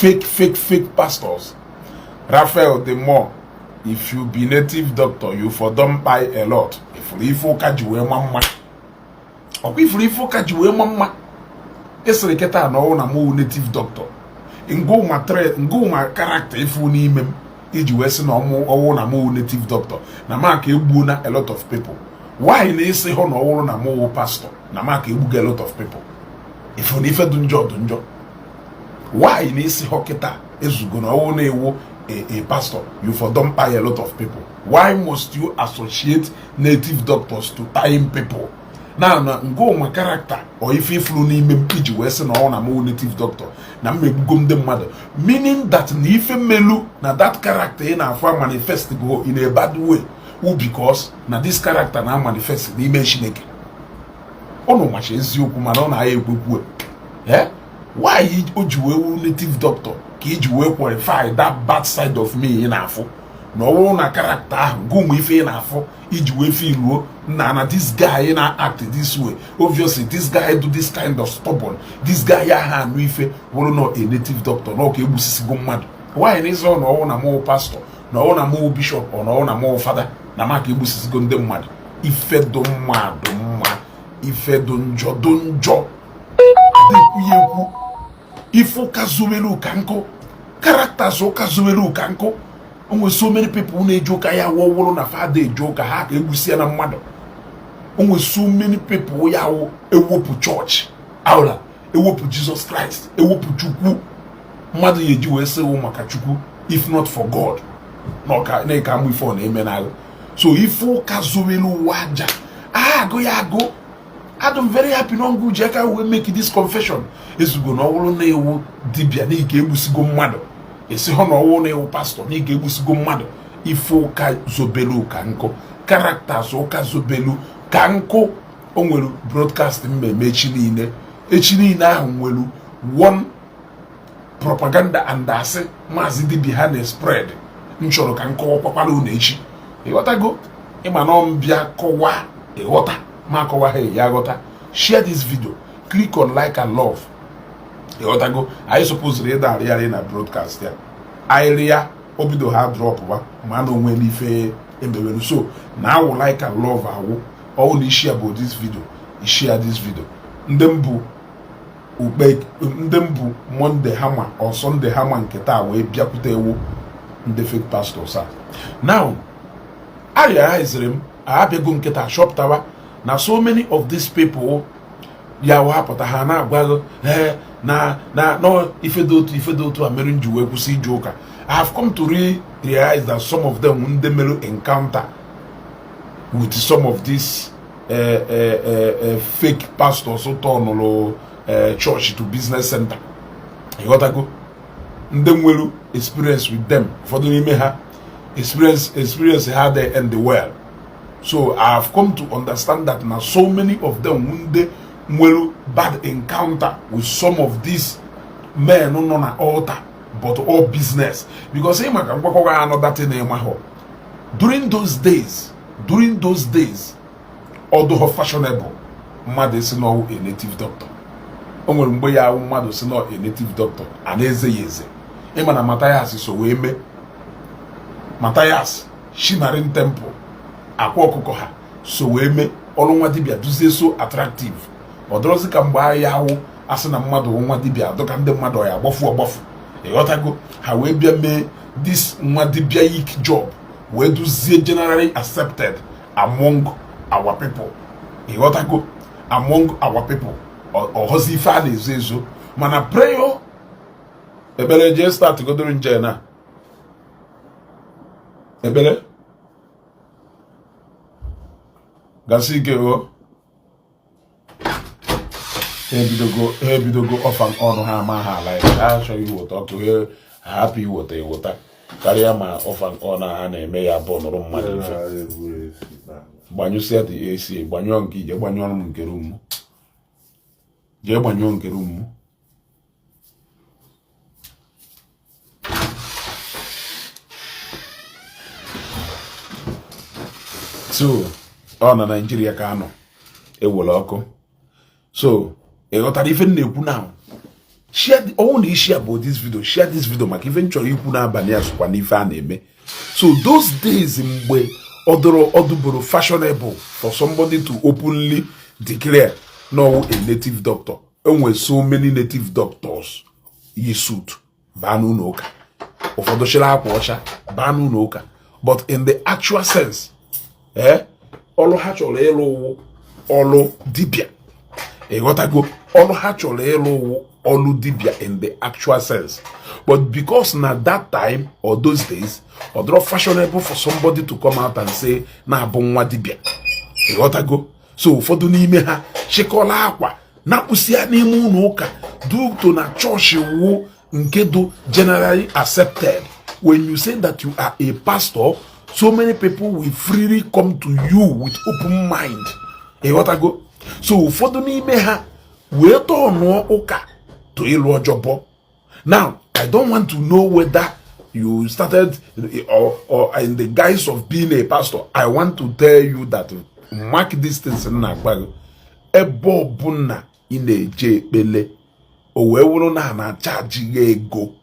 fake pastors. Raphael, the more, if you be native doctor, you for don't buy a lot. If you catch you mama, or if you catch you mama, it's like a no native doctor. In go my threat, go my character if you need him. Iji wesi na owo na mo native doctor na mark egbu na a lot of people. Why na say ho na owo na mo pastor na mark egbu a lot of people? If you ife dunjo why na say ho kita Ezeugo na owo na ewo a pastor, you for don't pay a lot of people? Why must you associate native doctors to time people? Now go my character or if you flew n'ime iji wesi na owo na mo native doctor na mmegbugo ndị mmadụ, meaning that na ife melu na that character in afọ manifest go in a bad way, because na this character na manifest n'ime Chineke. Ono machi eziokwu mana ọ na ya ekwekwu. Why o ji wee native doctor ka iji wee qualify that bad side of me in afọ na ọwụ na character ahụ go nwe ife na afọ iji wee feel ruo na this guy na act this way. Obviously this guy do this kind of stubborn, this guy ya ha anu ife wụrụ no a native doctor na ka egbusisigo mmadụ. Why na ịzọ na ọwụ na mo pastor na ọwụ na mo bishop or na ọwụ na mo father na ma ka egbusisigo ndị mmadụ? Ife do mma ife do njọ adịkwuye ekwu. Ifo kazuwelu kanko characters o kazuwelu kanko. Onwe so many people na ejoka ya wọwụrụ na father ejoka ha ka egbusia na mmadụ. Onwe so many people ya ewopu church aula ewopu Jesus Christ ewopu Chukwu. Mmadụ yeji wee sewo maka Chukwu if not for God no ka na ka mu ifo na emenal. So ifo kazuwelu waja go ya go. I'm very happy no go jeka we make this confession. Ezeugo na ọwụrụ na ewu dibia na ike egbusigo mmadụ. Esi ho na ọwụ na ewu pastor na ike egbusigo mmadụ. Ifo ka zobelu ka nko characters o ka zobelu ka nko. O nwere broadcast mmemme echi niile ahụ nwere one propaganda and asị maazị dibia ha na spread. Nchọrọ ka nko kwakwala unu echi. Ịghọtago ịma na mbịa kọwa ịghọta ma kọwa hey ya ghọta. Share this video, click on like and love. Ịghọtago I suppose read that na broadcast ya area obido ha drop ba ma na onwe n'ife emewelu. So now I like and love awu all the share about this video. Share this video. Ndembu Monday hammer or Sunday hammer nke taa wee bịakwute ewu ndị fake pastors a. Now I realize them abịago nke taa shop tower na so many of these people ya wapụta ha na agwago no ife do otu amere nji wee kwụsị ije ụka. I have come to realize that some of them when they melo encounter with some of these fake pastors who turn church to business center. You got to go. Ndị nwere experience with them. For the n'ime ha experience how they end the well. So I have come to understand that now so many of them when they nwere bad encounter with some of these men no na altar but all business, because another thing during those days although fashionable mmadụ si no a native doctor. O nwere mgbe ya mmadụ si no a native doctor ana eze ya eze. Ịma na Matthias so wee mee Matthias Shinarin temple akwa ọkụkọ ha so wee mee ọrụ nwa dibia duzie so attractive. Ọdọrọzi ka mgbe ya awụ asị na mmadụ nwa dibia dọka ndị mmadụ ya agbafu. Ịghọtago ha wee bịa mee this nwa dibia yik job wee duzie generally accepted among our people. Ịghọtago among our people ọhọzi ife a na-ezo ezo mana prayer ebere je start godoro nje na ebere gasi ike o ebidogo off and on ha ma ha like ha show you what okay happy what they water karịa ma off and on ha na-eme ya bụ nụrụ mmadụ ife gbanyụsịa the AC gbanyụọ nke ije gbanyụọ m nke room je gbanyụọ nke room. So ọ na Nigeria ka anọ ewere ọkụ. So ịghọtara ife na-ekwu now share the only share about this video, share this video maka eventually you na abani asukwa n'ife a na-eme. So those days mgbe oduboro fashionable for somebody to openly declare no a native doctor. And with so many native doctors yi suit banu n'ụka. Ụfọdụ shela akwa ọcha banu n'ụka. But in the actual sense, ọlụ ha chọrọ ịlụ ọlụ dibia. Ịghọtago ọlụ ha chọrọ ịlụ ọlụ dibia in the actual sense. But because na that time or those days, odoro fashionable for somebody to come out and say na abụ nwa dibia. Ịghọtago. So ụfọdụ n'ime ha chịkọla akwa na kpụsịa n'ime ụlọ ụka due to na church wu nke do generally accepted. When you say that you are a pastor, so many people will freely come to you with open mind. Ịghọtago. So ụfọdụ n'ime ha wee tọọnụọ ụka to ịlụ ọjọbọ. Now, I don't want to know whether you started or in the guise of being a pastor. I want to tell you that mark this things in Nagbago. Ebo buna in a J bele. Owe wulu na charge ego.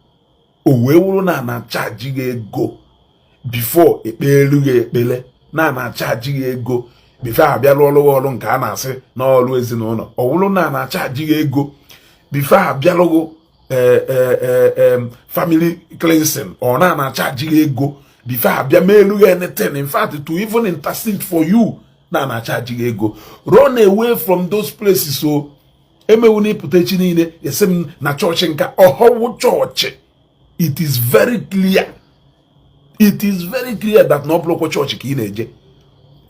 Owe wulu na charge ego. Before bele na charge ego. Before abia lolo nke a na-asị na ọlụ ezinụlọ. Owulu na charge ego. Before abia logo family cleansing or na charge ego. Before abia melu anything. In fact, to even intercede for you na charge ego. Run away from those places. So emewuni putechi niile esem na church nka ohowo church. It is very clear. It is very clear that no block church ka ị na-eje.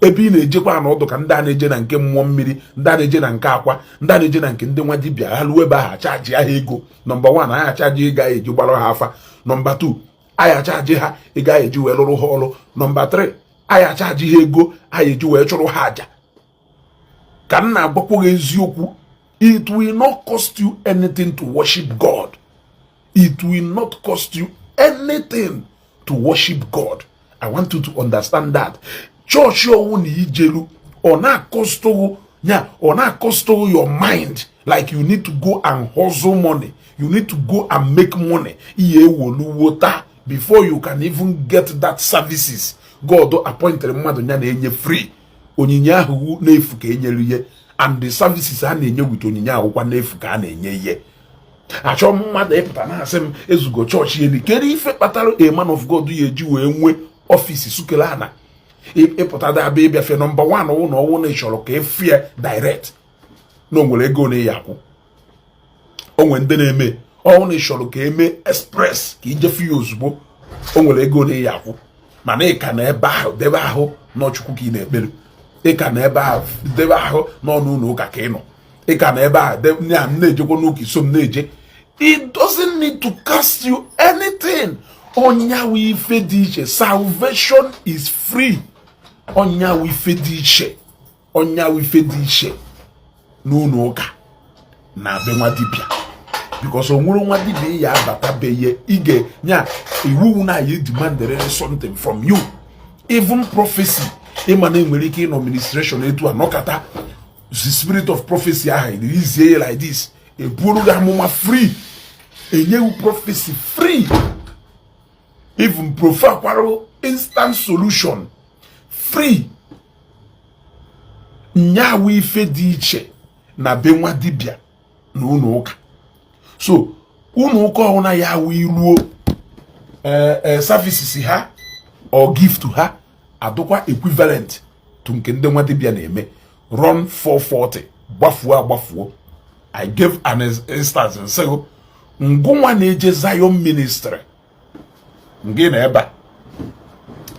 Ebe ị na-ejekwa na ọdụ ka ndị a na-eje na nke mmụọ mmiri, ndị a na-eje na nke akwa, ndị a na-eje na nke ndị nwa dibịa ha luo ebe aha chaji ha ego. Number 1, aha chaji ego a eji gbara ha afa. Number 2, aya chaji ha ego a eji wee lụrụ ha ọrụ. Number 3, aya chaji ha ego a eji wee chụrụ ha aja. Ka m na-agwakwa gị eziokwu, it will not cost you anything to worship God. It will not cost you anything to worship God. I want you to understand that. Church you ijelu or na cost your mind like you need to go and hustle money. You need to go and make money. Before you can even get that services. God appointed mmadụ nya na-enye free. Onyinye ahụ na-efu ka enyere ihe, and the services a na-enye with onyinye ahụ kwa na-efu ka a na-enye ihe. Achọ mmadụ ịpụta na asị m Ezeugo church yeli kere ife kpatara a man of God ya eji wee nwe office sukele ana. Ịpụta da abịa ịbịafe number 1 ọwụ na ọwụ na ịchọrọ ka efie direct na onwere ego na ya akwụ. Onwe ndị na-eme ọwụ na ịchọrọ ka eme express ka ijefe ya ozugbo onwere ego na ya akwụ. Mana ịka na ebe ahụ debe ahụ n'ọchukwu ka ị na-ekpere. Ịka na ebe ahụ debe ahụ n'ọnụ ụlọ ụka ka ị nọ. Ịka na ebe ahụ na-ejekwa n'ụka iso m na-eje. It doesn't need to cost you anything. Onyawu ife dị iche. Salvation is free. Onyawu ife dị iche. Onyawu ife dị iche n'ụlọ ụka na be nwa dibịa. Because onwere nwa dibịa ya abata be ye ige nya iwu na ye demandere something from you. Even prophecy ịma na enwere ike in administration etu anọkata the spirit of prophecy aha release like this. Eburu ga amụma free. Enyewu prophecy free. Even profakwaro instant solution free. Nyawu ife dị iche na be nwa dibịa na ụlọ ụka. So ụlọ ụka ọhụna ya wee ruo services ha or gift ha adụkwa equivalent to nke ndị nwa dibịa na-eme. Run 440 gbafuo. I gave an instance and say ngụnwa na-eje Zion ministry nge na ebe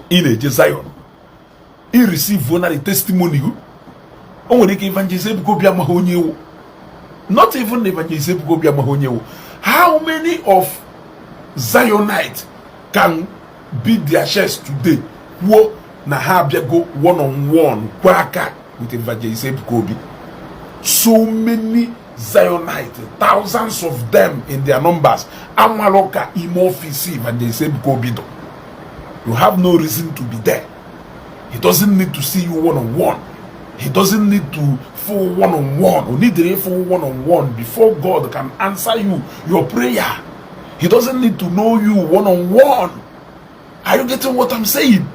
ị na-eje Zion i receive one the testimony o nwere ike evangelist Ezeugo bịa ma onye ewu. Not even evangelist Ezeugo bịa ma onye ewu. How many of Zionites can beat their chest today kwuo na ha abịago one-on-one kwa aka with evangelist Ezeugo? So many Zionites, thousands of them in their numbers. Amaloka imo office evangelist Ezeugo. You have no reason to be there. He doesn't need to see you one-on-one. He doesn't need to full one-on-one or need a full one-on-one before God can answer you your prayer. He doesn't need to know you one-on-one. Are you getting what I'm saying?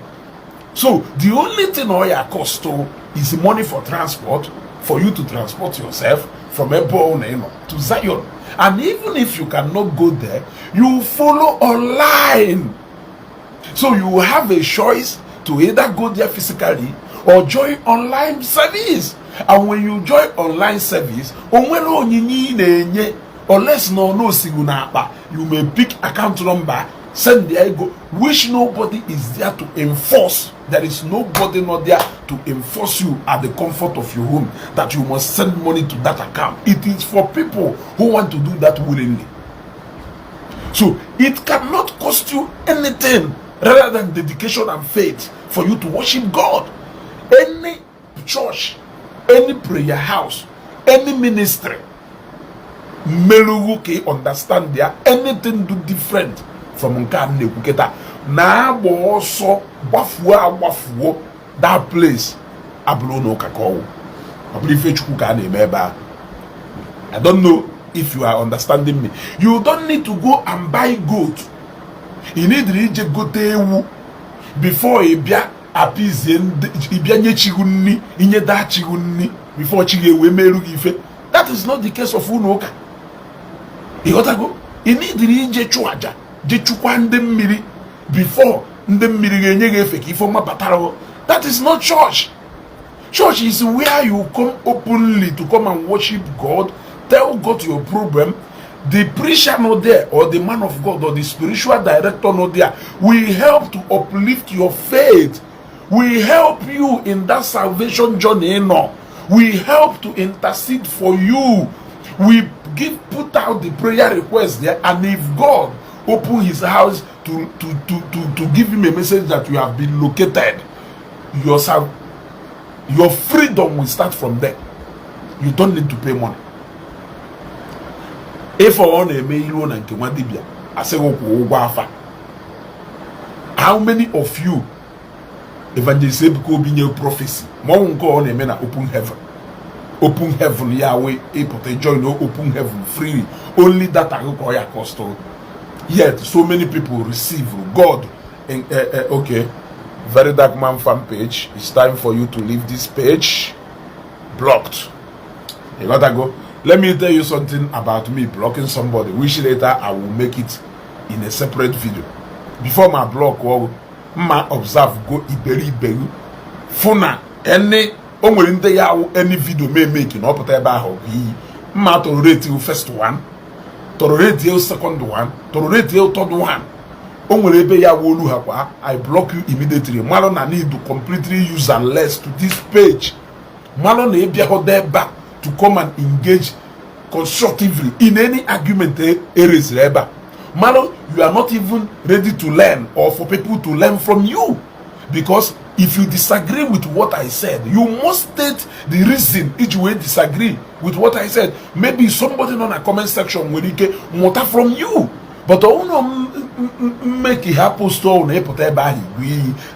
So the only thing all your cost to is money for transport, for you to transport yourself from Ebon to Zion. And even if you cannot go there, you follow online. So you have a choice to either go there physically or join online service. And when you join online service, unless you may pick account number, send the ego, which nobody is there to enforce. There is nobody not there to enforce you at the comfort of your home that you must send money to that account. It is for people who want to do that willingly. So it cannot cost you anything rather than dedication and faith for you to worship God. Any church, any prayer house, any ministry, Meluke understand there anything do different from Nkane Kuketa. Na also wafuo that place ablono kakao. I don't know if you are understanding me. You don't need to go and buy goat. You need to reach a goat before a bia appease ibia chiguni inye da chiguni before chige we meru ife. That is not the case of Unoka. You gotta go. You need to reach a chuaja. Before that is not church. Church is where you come openly to come and worship God, tell God your problem. The preacher not there, or the man of God, or the spiritual director not there. We help to uplift your faith. We help you in that salvation journey. We help to intercede for you. We put out the prayer request there, and if God open his house to give him a message that you have been located, your freedom will start from there. You don't need to pay money. If I want to make you and Kemadibia, I say, how many of you evangelist go be your prophecy? More go on a man open heaven. Open heaven, Yahweh, able to join no open heaven freely. Only that I go your cost. Yet so many people receive God. Okay, Very Dark Man fan page. It's time for you to leave this page. Blocked. You gotta go. Let me tell you something about me blocking somebody, which later I will make it in a separate video. Before my block, ma observe go iberi funa any video may make in up about ma tolerate you first one, tolerate you second one, tolerate you third one. I block you immediately. Malon I need to completely use unless to this page. Malon back to come and engage constructively in any argument areas. Malon, you are not even ready to learn or for people to learn from you. Because if you disagree with what I said, you must state the reason each way disagree with what I said. Maybe somebody on a comment section will get more from you. But I will make it happen.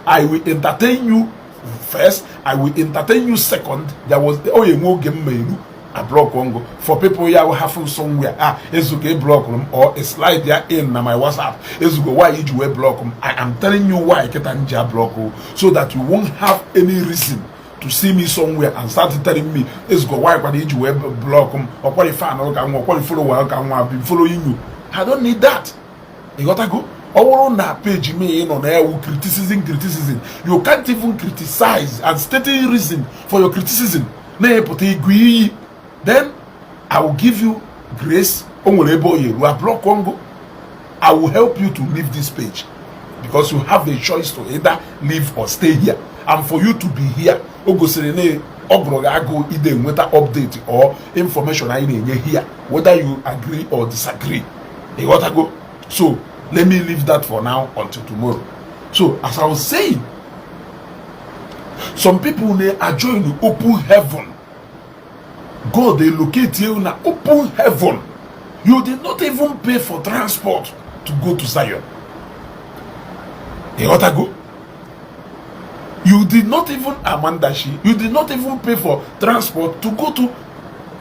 I will entertain you first. I will entertain you second. There was the game a block Congo for people here will have somewhere. Ezeugo block them or a slide there in my WhatsApp. Ezeugo, why did you block them? I am telling you why I can't block you so that you won't have any reason to see me somewhere and start telling me Ezeugo, why did you block them or what if I know or what follow I've been following you. I don't need that. You gotta go. All on that page, me in on air with criticism. You can't even criticize and stating reason for your criticism. Then I will give you grace. I will help you to leave this page because you have a choice to either leave or stay here. And for you to be here, either update or information I need here, whether you agree or disagree. You gotta go. So let me leave that for now until tomorrow. So as I was saying, some people are joining the open heaven. God, they locate you in an open heaven. You did not even pay for transport to go to Zion. You gotta go. You did not even, Amandashi, you did not even pay for transport to go to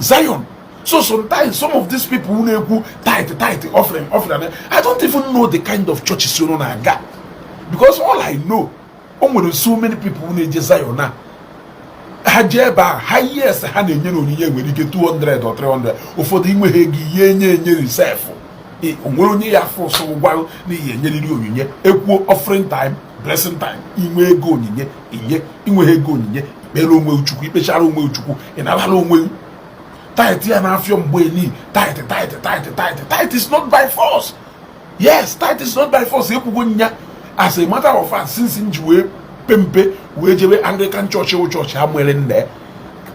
Zion. So sometimes some of these people who know tithe, offering, I don't even know the kind of churches you know I got. Because all I know, so many people who need Zion now. Hajeba, highest hand in you when you get 200 or 300, or for the Imwe reserve. Only ya for so while the equal offering time, blessing time, Imwe go Imwe go Belo Muchuku, Pesharo Muchuku, and Alalo. Tithe and half your money. Tithe is not by force. Yes, tithe is not by force. As a matter of fact, since in Jew Pempe, we Anglican church, I'm well in there.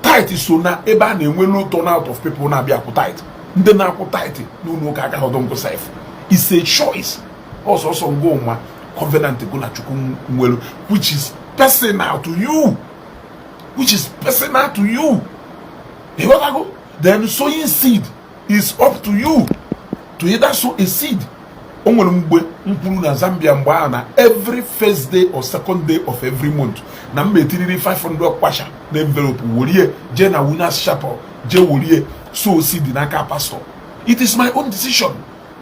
Tithe is so now, Eban, and we no turn out of people now be a tithe. Then I put tithe, no kaka don't go safe. It's a choice. Also, some go covenant to go na which is personal to you. Which is personal to you. You got to go. Then sowing seed is up to you to either sow a seed. Every first day or second day of every month. Na 500 kwasha na envelope wolie je na winners chapel je wolie sow seed in aka pastor. It is my own decision.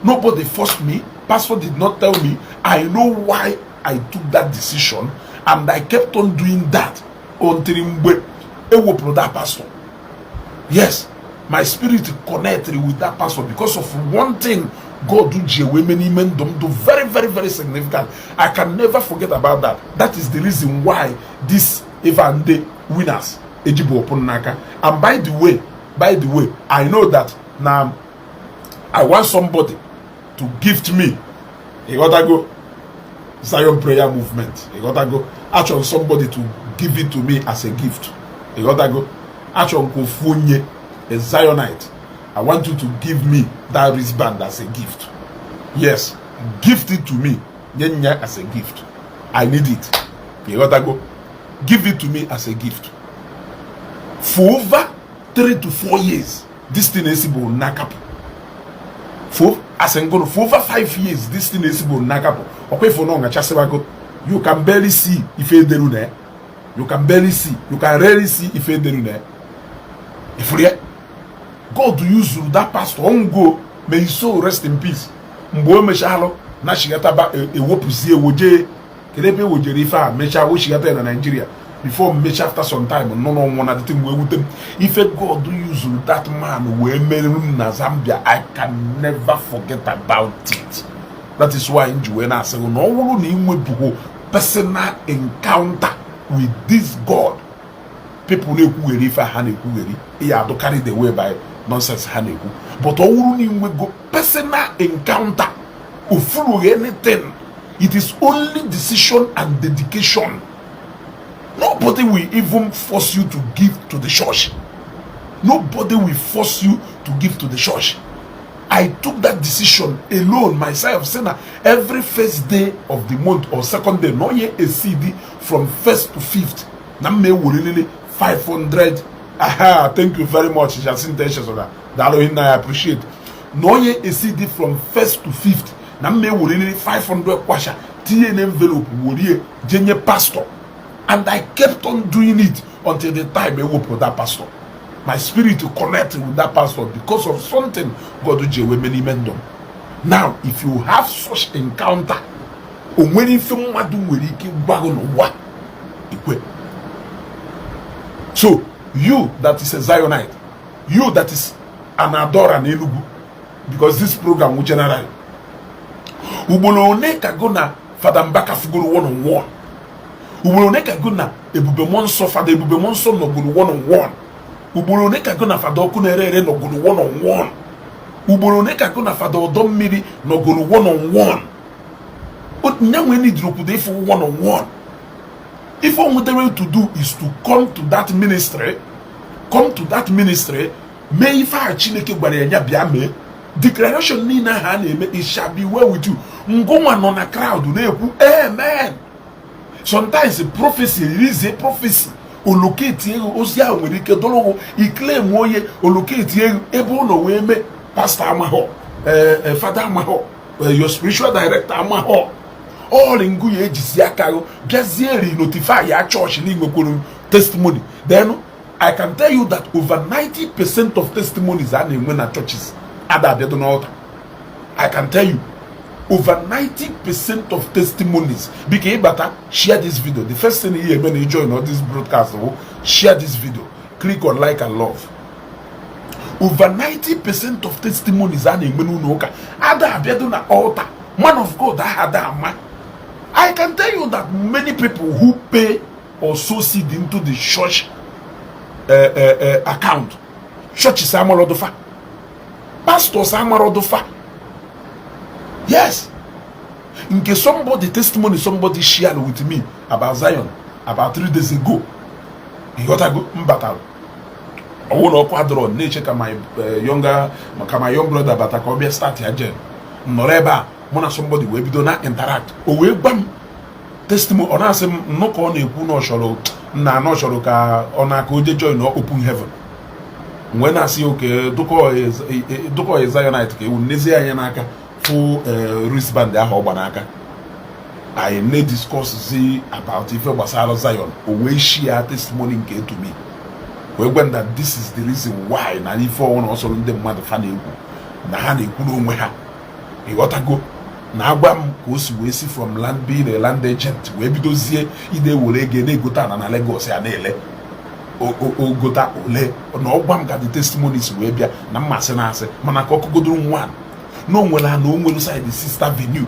Nobody forced me. Pastor did not tell me. I know why I took that decision, and I kept on doing that until that pastor. Yes, my spirit connected with that pastor because of one thing God do many men do very, very, very significant. I can never forget about that. That is the reason why this even the winners Ejibo Opunaka. And by the way, I know that now I want somebody to gift me. You gotta go Zion prayer movement. You gotta go ask on somebody to give it to me as a gift. You gotta go ask on Kofunye, a Zionite. I want you to give me that wristband as a gift. Yes, gift it to me as a gift. I need it. You gotta go give it to me as a gift. For over 3 to 4 years, this thing is able nakapo. For over 5 years, this thing is able nakapo. Okay, for long, you can barely see if you do there. You can barely see. You can rarely see if you do there. If you God use that pastor on go, may his soul rest in peace. Mbo meshalo na shigata ba ewopuzie woje kelebe woje rifa mecha wo shigata na Nigeria before mecha after some time no one at the thing we with them. If God use that man we merum na Zambia, I can never forget about it. That is why in Juena say no wulu ni nwe personal encounter with this God. People ne ku rifa ha ne ku eri ya do carry the way by nonsense haneku. But we go personal encounter of anything. It is only decision and dedication. Nobody will even force you to give to the church. Nobody will force you to give to the church. I took that decision alone myself, saying that every first day of the month or second day, no a CD from first to fifth. Na me really 500. Aha, thank you very much. Just intentions of that. I appreciate. No ye a CD from first to fifth. Na me really 500 kwasha. TN envelope would jenye pastor. And I kept on doing it until the time I worked with that pastor. My spirit connected with that pastor because of something God do many men done. Now, if you have such encounter, when you feel what do we what? So you that is a Zionite, you that is an adorer in Enugu, because this program will generate. Ubulone kagona Father Mbaka figure one-on-one. Ubulone kagona ebube monso Father ebube monso no gulu one-on-one. Ubulone kagona Father okunere no gulu one-on-one. Ubulone kagona Father odommiri no gulu one-on-one. But nyamwe need rokude for one-on-one. If all what they want to do is to come to that ministry, may if I chineke barenya biame, declaration nina hane, it shall be well with you. Ngoma on a crowd, amen. Sometimes a prophecy is a prophecy. O locate ye, osia werike dologo, I claim woye, o locate ye, ebo no weme, Pastor Amaho, Father Amaho, your spiritual director Amaho. all in good age just notify your church testimony. Then I can tell you that over 90% of testimonies are in when churches are altar. I can tell you over 90% of testimonies. BK Bata, share this video. The first thing you when you join all this broadcast, share this video. Click on like and love. Over 90% of testimonies are in Menunoka. Ada Abiaduna altar. Man of God, I can tell you that many people who pay or sow seed into the church account, churches are Marodofa, pastors are Marodofa. Yes. In case somebody shared with me about Zion about 3 days ago, he got a good battle. I want to quadro nature my young brother, but I can be start here. Noreba, mona somebody we do not interact. O we bam testimony on us no call no sholo na no sholo ka ona ko join no open heaven. When I see okay, doko is Zionite ke unezi anya naka full wristband ahụ ọgbanaka. I need discuss about ife gbasara Zion. O we share testimony nke to me. When that this is the reason why na ife ọwụ na ọsọ ndị mmadụ fa na-ekwu na ha na-ekwu n'onwe ha. Ị ghọtago na agwa m ka o si wee si from land being a land agent wee bidozie ide were ego na-egota na Lagos ya na-ele ogota ole na ọgwa m ka the testimonies wee bịa na mmasị na-asị mana ka ọkụgodoro nwa na onwere ha na onwere side sister venue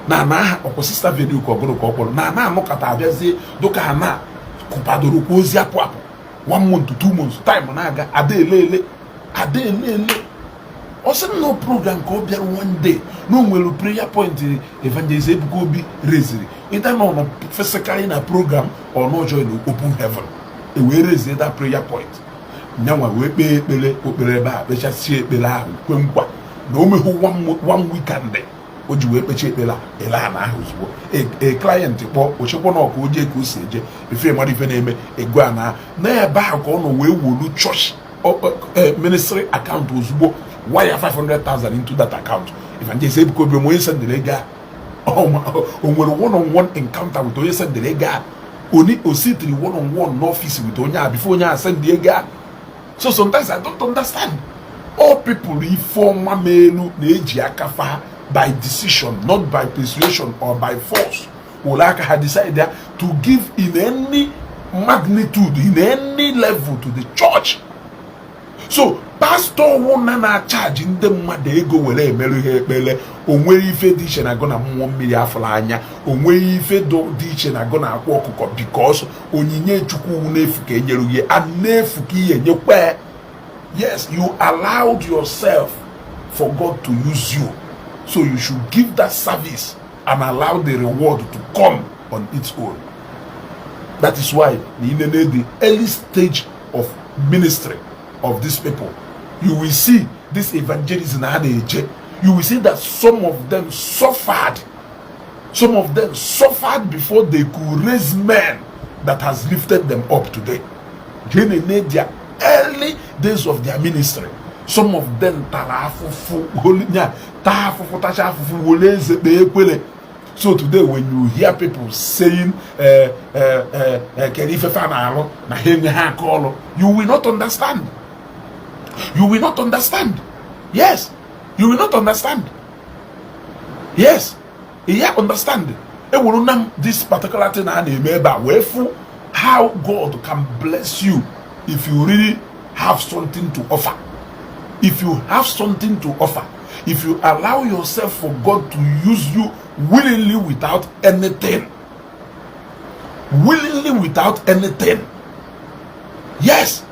na aha ọkwa sister venue ka ọgụrụ ka ọkpọrọ na anụkọta abịazie dụka ha na kụpadoro kwa ozi apụ 1 month to 2 months time na-aga ada ele also no program ka ọ bịara one day no nwere prayer point evangelist Ebuka Obi reziri either no physically na program or no join open heaven e wee raise that prayer point nyanwa wee kpee okpere ebe a kpechasie ekpere ahụ kwe nkwa na o mehu one weekend o ji wee kpecha ekpere ele a na ahụ ozugbo a client kpọ ochekwa na ọka oje ka o si eje ife mmadụ ife na-eme ego a na ebe ahụ ka ọ nọ wee wolu church ministry account ozugbo wire 500,000 into that account. If I just say because we send the lega, one-on-one encounter with Oya send the lega, only ositri one-on-one office with Onya before Onya send the lega. So sometimes I don't understand. All people reform melu nejiakafa by decision, not by persuasion or by force. Olaka had decided to give in any magnitude, in any level to the church. So pastor wona na charge ndị mmadụ ego were emerụ ihe ekpele onwere ife dị iche na go na mmụọ mmiri afọla anya onwere ife dị iche na go na akwa ọkụkọ because onyinye chukwu na-efu ka enyere ihe a na-efu ka ihe nyekwe. Yes, you allowed yourself for God to use you, so you should give that service and allow the reward to come on its own. That is why in the early stage of ministry of these people, you will see this evangelism, you will see that some of them suffered before they could raise men that has lifted them up today. During their early days of their ministry, some of them so today when you hear people saying you will not understand. You will not understand. Yes. You will not understand. Yes. Yeah, understand. This particular thing how God can bless you if you really have something to offer. If you have something to offer. If you allow yourself for God to use you willingly without anything. Willingly without anything. Yes.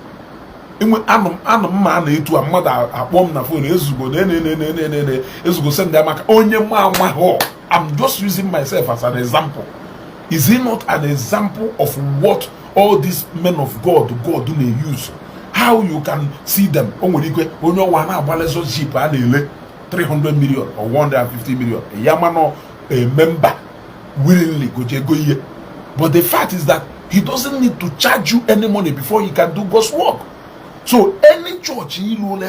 I'm man etu a mother akpom na phone Ezeugo Ezeugo send them onye ma. I'm just using myself as an example. Is he not an example of what all these men of God do they use? How you can see them? Onye wana abalezo ship a na-ele 300 million or 150 million. Yamano a member willingly go here. But the fact is that he doesn't need to charge you any money before he can do God's work. So any church you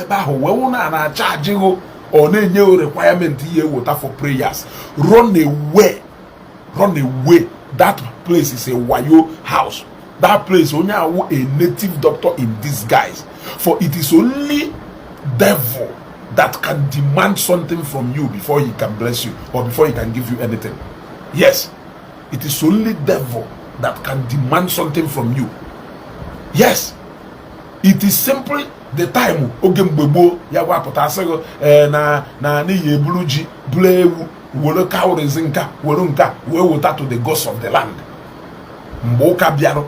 charge or any requirement here water for prayers, run away run away. That place is a wayo house. That place only a native doctor in disguise. For it is only devil that can demand something from you before he can bless you or before he can give you anything. Yes, it is only devil that can demand something from you. Yes, it is simply the time ogembebo ya wapụta asịgo na n'ihi ebulu ji bulu ewu were cowries nka were nka wee wota to the gods of the land. Mgbe ụka bịarụ,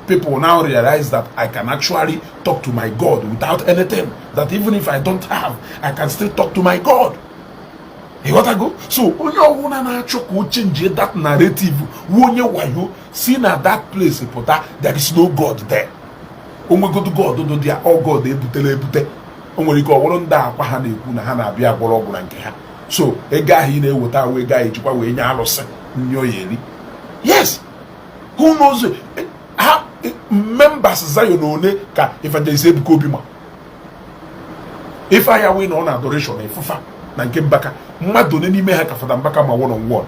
people now realize that I can actually talk to my God without anything. That even if I don't have, I can still talk to my God. You got to go? So, onye ọwụna na-achọ ka o change that narrative, onye wayo, see na that place pụta, there is no God there. Onwe go to God, do they are all God, ebute. Onwe ike ọwụrụ ndị akwa ha na-ekwu na ha na-abịa agbọrọ ọgwụ na nke ha. So, ego ahụ ị na-eweta wee gaa ejikwa wee nye alụsị nyo yeri. Yes. Who knows? Members Zion one ka evangelist Ezeugo bima. If I win on adoration efufa na nke mbaka mmadụ n'ime ha ka fada mbaka ma one on one.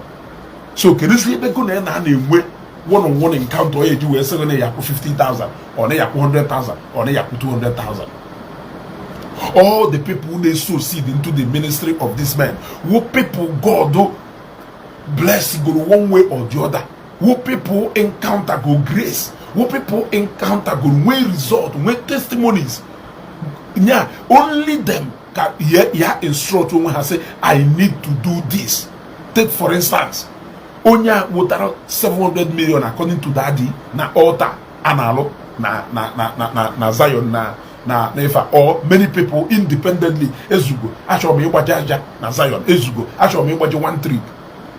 So kedụzi ebe go na enwe one on one encounter o eji wee sị na ya kwụ 50,000 or na ya kwụ 100,000 or na ya kwụ 200,000. All the people who sow seed into the ministry of this man, who people God bless go one way or the other, who people encounter go grace, who people encounter go way result, way testimonies. Yeah, only them can instruct when I say I need to do this. Take for instance, Onya wotara 700 million according to daddy na altar analo na Zion na nefa, or many people independently. Ezeugo actually me gbajaja na Zion. Ezeugo actually me gbaje 1 trip.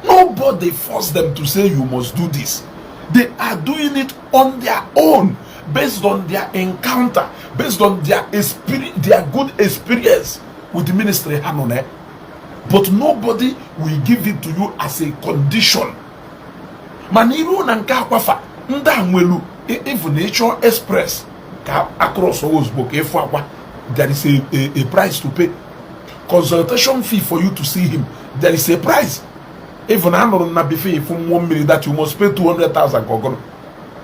Nobody forced them to say you must do this. They are doing it on their own, based on their encounter, based on their experience, their good experience with the ministry. But nobody will give it to you as a condition. Maniru na nka akwafa nda nwelu even nature express ka across all book if there is a price to pay. Consultation fee for you to see him, there is a price. Even I don't know be from 1 million that you must pay 200,000 gogon.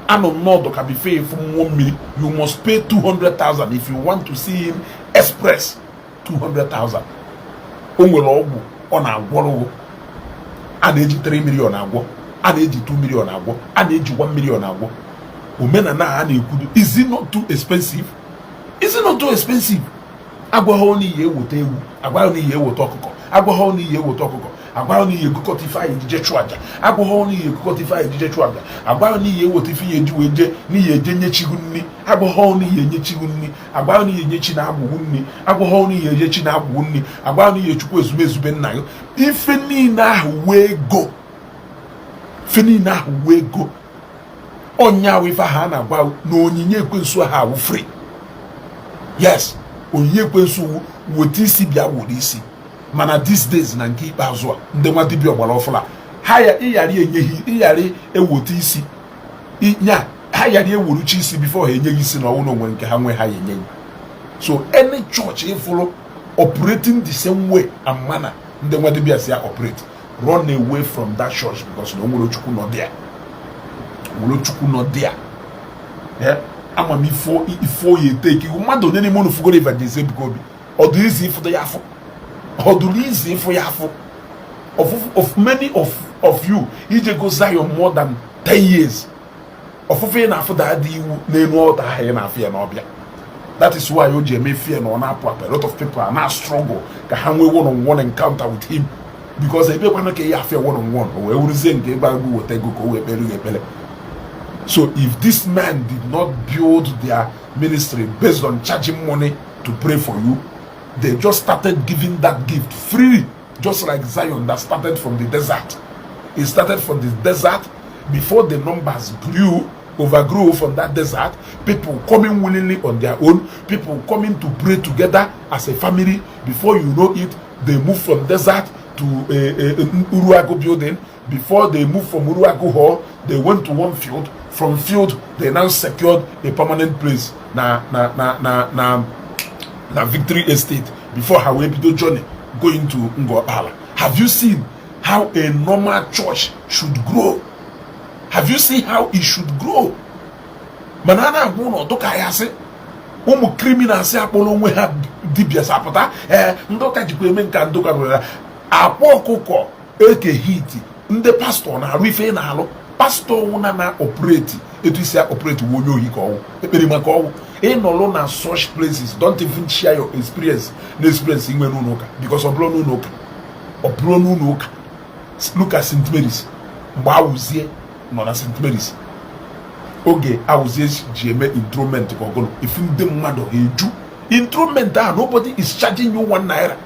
I don't know that can be paid from 1 million. You must pay 200,000 if you want to see him express 200,000. Onwelo on a wall, and age 3 million agwo, and age 2 million agwo, and age 1 million agwo. Is it not too expensive? Is it not too expensive? Agwa only ye would tell you, agwa only ye would talk, agwa only ye would talk. Agba oni ye kotify ejije chwaja, agba oni ye kotify ejije chwaja, agba oni ye wotifi eju eje ni ye jenye chihunni, agba oni ye nye chihunni, agba oni ye nye china abuhunni, agba oni ye nye china abuhunni, agba oni ye chukwu ezumezu ben nayo. Ife ni na wego, feni na wego. Onya wifa ha na agba no onyinye kwensu ha wu free. Yes, onyinye kwensu wotisi bia wodisi. Mana these days na nke ikpeazụ a ndị nwa dibịa ọgbara ọfụla ha ya iyari enyeghị iyari ewote isi nya ha yari ewuruchi isi before ha enyeghị isi na ọnwụ onwe nke ha nwe ha enyeghị. So any church follow operating the same way and manner ndị nwa dibịa si operate, run away from that church because no nwere Chukwu nọ there. Nwere Chukwu nọ there. Ama m ifo ye take mmadụ onye n'ime unu fugoro evangelist Ezeugo obi ọ dị izi ifo ya afọ. Or do easy for you of many of you, Ezeugo Zion more than 10 years. Of after that, that is why OJ may fear no na papa. A lot of people are now struggle to have one-on-one encounter with him because they don't fear one-on-one. So if this man did not build their ministry based on charging money to pray for you, they just started giving that gift free, just like Zion that started from the desert. It started from the desert. Before the numbers overgrew from that desert, people coming willingly on their own, people coming to pray together as a family. Before you know it, they moved from desert to Uruago building. Before they moved from Uruago Hall, they went to one field. From field, they now secured a permanent place. Na Victory Estate before her way journey going to Ngopala. Have you seen how a normal church should grow? Have you seen how it should grow? Manana guno doka yase. Criminals akpọrọ onwe ha dibia sapụta ndoka jikwa eme nka ndoka bụla akpọ ọkụkọ eke hiti ndị pastọ na-arụ ife na-alụ pastọ nwụna na operate etu isi operate onye ohi ka ọwụ ekpere maka ọwụ ịnọlụ na such places. Don't even share your experience na experience inwe n'ụlọ ụka because ọ bụrụ n'ụlọ ụka look at St. Mary's mgbe awụzie nọ na St. Mary's oge awụzie ji eme instrument ka ọgụlụ ifu ndị mmadụ eju instrument ahụ nobody is charging you 1 naira.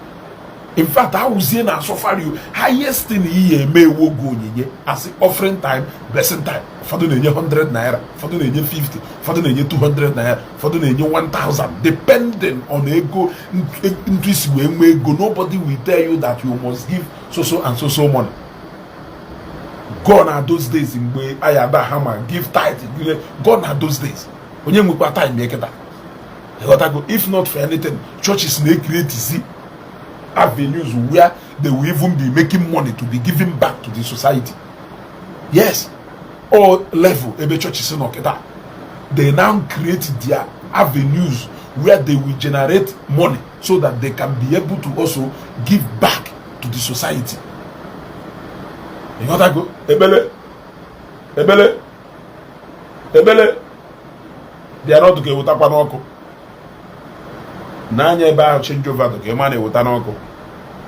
In fact awụzie na asọfari highest thing ihe eme ewu oge onyinye as offering time blessing time. Ụfọdụ na-enye 100 naira, ụfọdụ na-enye 50, ụfọdụ na-enye 200 naira, ụfọdụ na-enye 1000 depending on ego ntu isi wee nwee ego. Nobody will tell you that you must give so and so money. Gone are those days mgbe ayada hama give tithe. Gone are those days. Onye nwekwa time eketa. If not for anything, churches may create avenues where they will even be making money to be giving back to the society. Yes, all level ebe churches in oketa. They now create their avenues where they will generate money so that they can be able to also give back to the society. You got to go. Ebele. They are not to get with Tapanoko. Nanya ba change over to get money with Tanoko.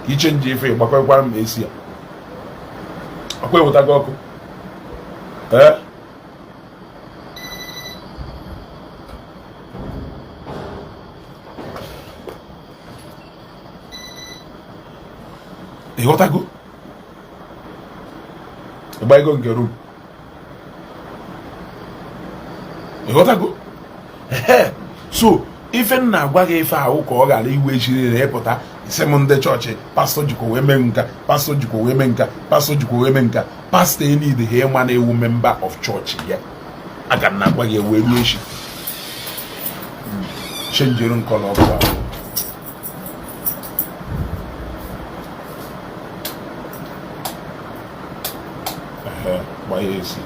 Kitchen Jeffrey, Bakwan Asia. Okay, with Agoko. You got to go. By go nke room. You got to go. So, even na agwa gị ife ahụ ka ọ gara iwe chiri na ịpụta ise m ndị chọọchị pastọ jikwa wee mee nka, pastọ jikwa wee mee nka, pastọ jikwa wee mee nka, pastọ need ha ịma na ewu member of church ya. Aga na agwa gị wee ruo echi. Chenjere nkọlọ ọkụ. Yes.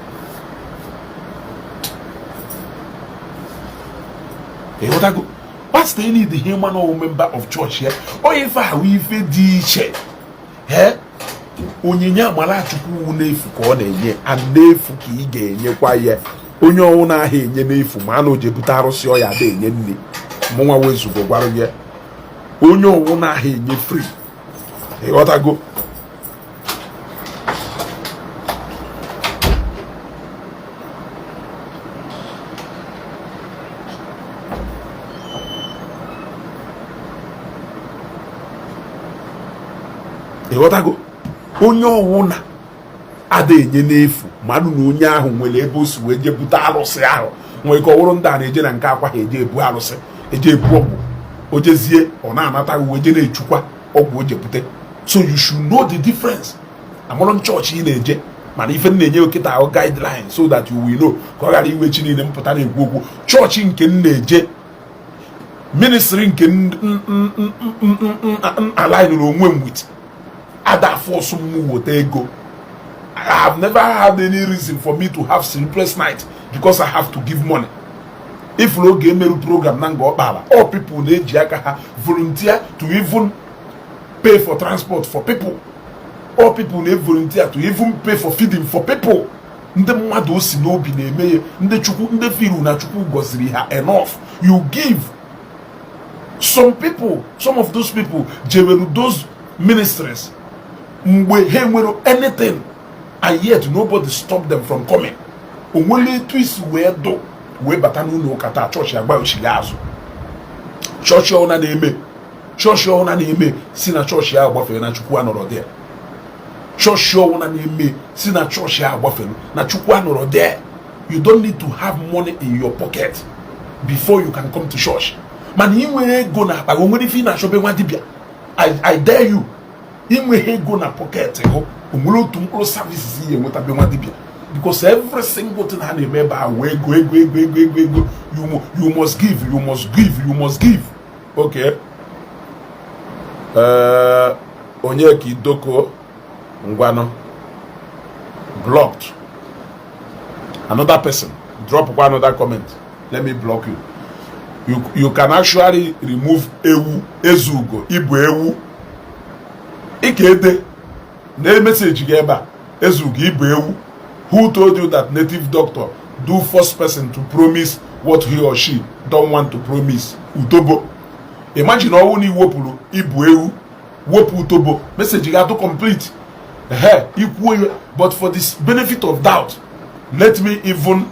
What I go? Pastor need the human or member of church here. Or if I will feed check. Onyinya mara chukwu n'efu ka ọ na-enye and n'efu ka ị ga-enyekwa ya. Onye ọnwụ na-ahụ enye n'efu ma na ojebuta arụsị ọ ya dị enye nne. Mụnwa Ezeugo gwara ya. Onye ọnwụ na-ahụ enye free. What I go? Ịghọtago onye ọwụna ada enye n'efu mmadụ na onye ahụ nwere ebe o si wee je bute arụsị ahụ nwere ka ọwụrụ ndị a na-eje na nke akwa ha eje ebu arụsị eje ebu ọgwụ o jezie ọ na-anata uwe je na-echukwa ọgwụ o jepụte. So you should know the difference. Amụrụ chọọchị ị na-eje mana ife na-enye okịta ahụ guideline so that you will know ka ọ ghara iwe chi niile mpụta na-ekwu okwu. Chọọchị nke m na-eje ministry nke align onwe m with other force with ego. I have never had any reason for me to have sleepless night because I have to give money. If no game program nango all people need volunteer to even pay for transport for people. All people need volunteer to even pay for feeding for people. Nde mmadu si n'obi na-eme nde chukwu nde firu na chukwu goziri ha enough. You give. Some of those people jewelu those ministries mgbe he nwere anything and yet nobody stop them from coming. Onwele twist wee do wee bata n'ụlọ ụka taa chọọchị agba ochili azụ. Chọọchị ọwụna na-eme si na chọọchị ahụ gbafere na chukwu anọrọ there. Chọọchị ọwụna na-eme si na chọọchị ahụ gbafere na chukwu anọrọ there. You don't need to have money in your pocket before you can come to church. Man, ị nwere ego na akpa onwere ife na achọbe nwa dibịa. I dare you. Ị nwere ego na pocket go onwere otu mkpụrụ services ihe nwetabe nwa dibịa. Because every single thing ha na-eme ebe ahụ ego. You must give. Okay. Onye ka idoko ngwano blocked. Another person drop one another comment, let me block you. You can actually remove Ezeugo ibu ewu ikede na message geba Ezeugo ibu ewu. Who told you that native doctor do first person to promise what he or she don't want to promise? Utobo. Imagine all ni wopulu ibu ewu wopu utobo message ga to complete. But for this benefit of doubt, let me even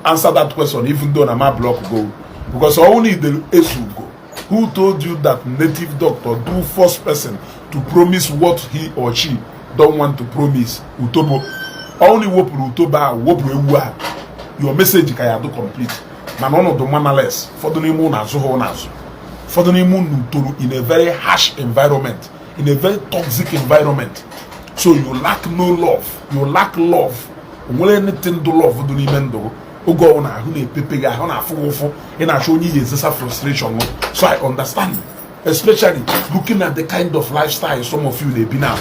answer that question, even though I'm a block go. Because only the Ezeugo who told you that native doctor do first person to promise what he or she don't want to promise. Utobo. Only wopu utoba wopu ewu. Your message can do complete. Man one of the mannerless. For the name na so for the name in a very harsh environment, in a very toxic environment. So you lack no love. You lack love. When anything do love do nimendo. Ogo ona hu na pepega hu na afofo ina show you is frustration. So I understand, especially looking at the kind of lifestyle some of you they be now.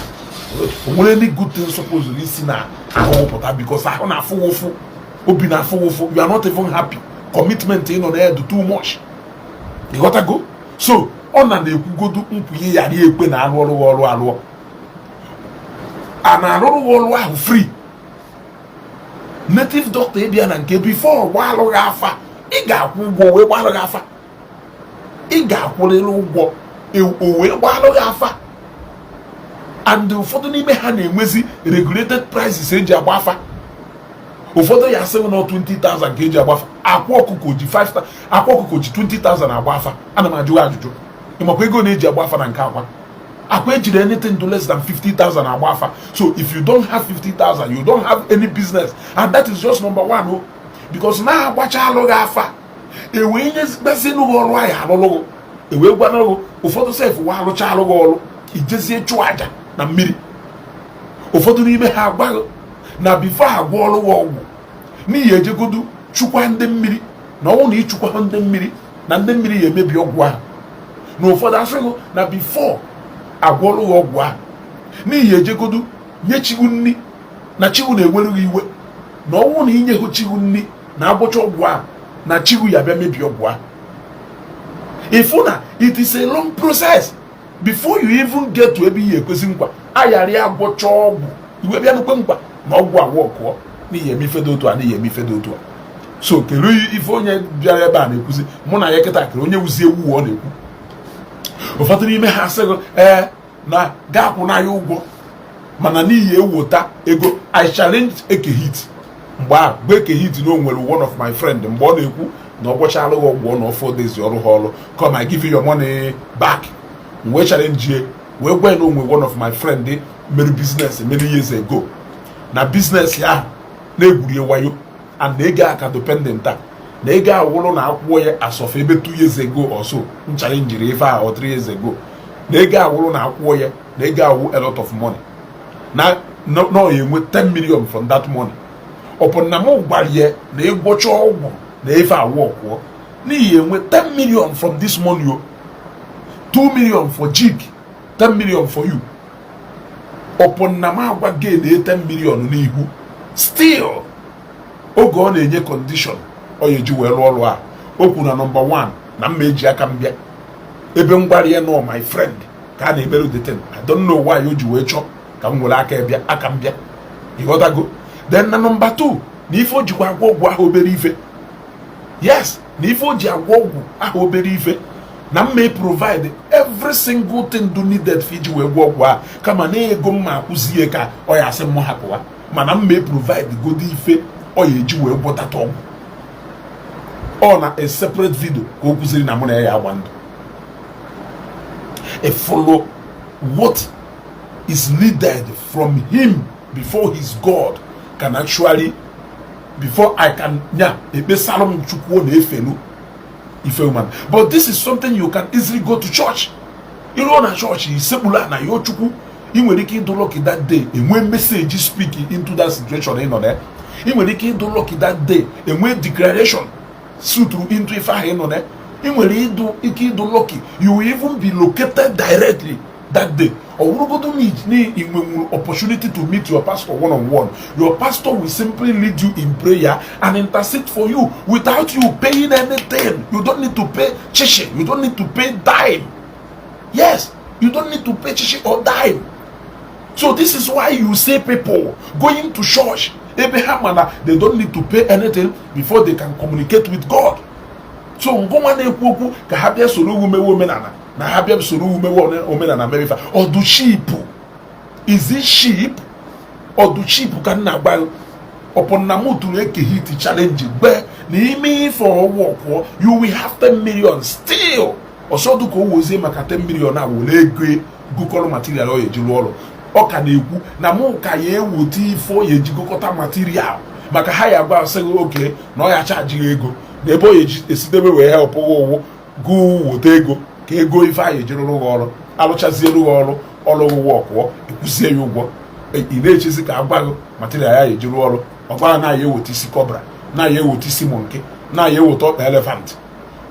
When any good thing supposed to listen na because I na afofo obi na afofo you are not even happy. Commitment in on there do too much. You gotta go. So on and go do mpuye ya ri ekwe na alo and alo free. Native doctor Ebian and before while Rafa, Iga who while Rafa, Iga Wolo, while Rafa, and the Fotoni Mehani Wezi regulated prices in Jabafa. Ufodo ya 7 or 20,000 kg Abafa, Aquacoji 5,000, Aquacoji 20,000 Abafa, and a Majuaju. Imakwego ne Jabafa and Kawa. Akwejide anything to less than 50,000 Abafa. So if you don't have 50,000, you don't have any business, and that is just number one. Oh, because now watch how long Afa. A win is best in the world. Why have a logo? A way one logo. Ufodo say for while Chalo, it just say Chuaja, na miri. Ufodo ni me have bago. Na before I go ni yeje godu chukwa nde mmiri na won ni chukwa nde mmiri na nde mmiri ye mebi ogwa no for that so na before agwolo ogwa ni yeje godu nye chigu nni na chigu na ewelu iwe na won ni nye ho chigu nni na agbocho ogwa na chigu ya bia mebi ogwa. Ifuna it is a long process before you even get to ebi ye kwesi nkwa ayari agbocho ogwu iwe bia no nkwa na ogwa wo ni yemi fedoto ani yemi fedoto. So kelu ifo onye biara ebe a na-ekwuzi mụ na ya kịta kere onye wuzi ewu ọ na-ekwu ụfọdụ n'ime ha sịgo na ga-akwụ na ya ụgwọ mana n'ihi ewota ego I challenge Ekehit mgbe a bụ Ekehit na o nwere one of my friend mgbe ọ na-ekwu na ụbọchị alụghị ọgwụ na 4 days ọrụ ha ọrụ come I give you your money back wee challenge ye wee gwa na onwe one of my friend mere business many years ago na business ya na-egwuri wayo and na ego aka dependent na ego awụrụ na akwụkwọ ya as of ebe 2 years ago or so challenge ife a or 3 years ago na ego awụrụ na akwụkwọ ya na ego awụ a lot of money na no you enwe 10 million from that money upon na mo gbariye na egbocha ọgwụ na ife awụ ọkwọ n'ihi enwe 10 million from this money 2 million for jig 10 million for you upon na ma agwa gain 10 million n'ihu still oge ọ na-enye condition ọ yeji wee rụọ ọrụ a okwu na number 1 na mma eji aka mbịa ebe ngwari ya no my friend ka a na-emere deten I don't know why o ji wee chọọ ka m nwere aka mbịa ịghọtago. Then na number 2 na ife o jikwa agwọ ọgwụ ahụ obere ife yes na ife o ji agwọ ọgwụ ahụ obere ife na mma provide every single thing do needed for iji wee gwọ ọgwụ a kama na ego mma akwụzie ka ọ ya asị mmụ hapụwa mana mma provide godi ife ọ ya eji wee gwọtata ọgwụ ọ na a separate video ka o kwuziri na mụ na ya agba ndụ a follow what is needed from him before his God can actually before I can ebe salom chukwu na efenu ife woman. But this is something you can easily go to church. You know na church isekpula na yo chukwu I nwere ike ịdụ lucky that day enwe message speaking into that situation ị nọ there. I nwere ike ịdụ lucky that day enwe declaration suturu into ife ahụ ị nọ there. I nwere ike ịdụ lucky you will even be located directly that day or go to meet opportunity to meet your pastor one-on-one. Your pastor will simply lead you in prayer and intercede for you without you paying anything. You don't need to pay chichi. You don't need to pay dime. Yes, you don't need to pay chichi or dime. So this is why you see people going to church, Abraham, they don't need to pay anything before they can communicate with God. So ngoma ka habia soro womenana na habia soro womenana mefa or do sheep. Is it sheep or do sheep can na gba upon namu to make a hit challenge but ni for work you will have 10 million still also do ko woze maka 10 million na wo legwe gukolo material o ejiru olo o ka na ekwu na mu ka ye woti ifo ye jigokota material maka ha ya gba say okay na o ya charge ego the boy esidebe we help owo go wote ego ka ego ife aye jiru ọrụ alụchazie ọrụ work ekuzie ya ụgwọ ị na-echezi ka agbago material ya ejiru ọrụ ọgbara na ya ewota isi cobra na ya ewota isi monkey na ya ewota ọkpa elephant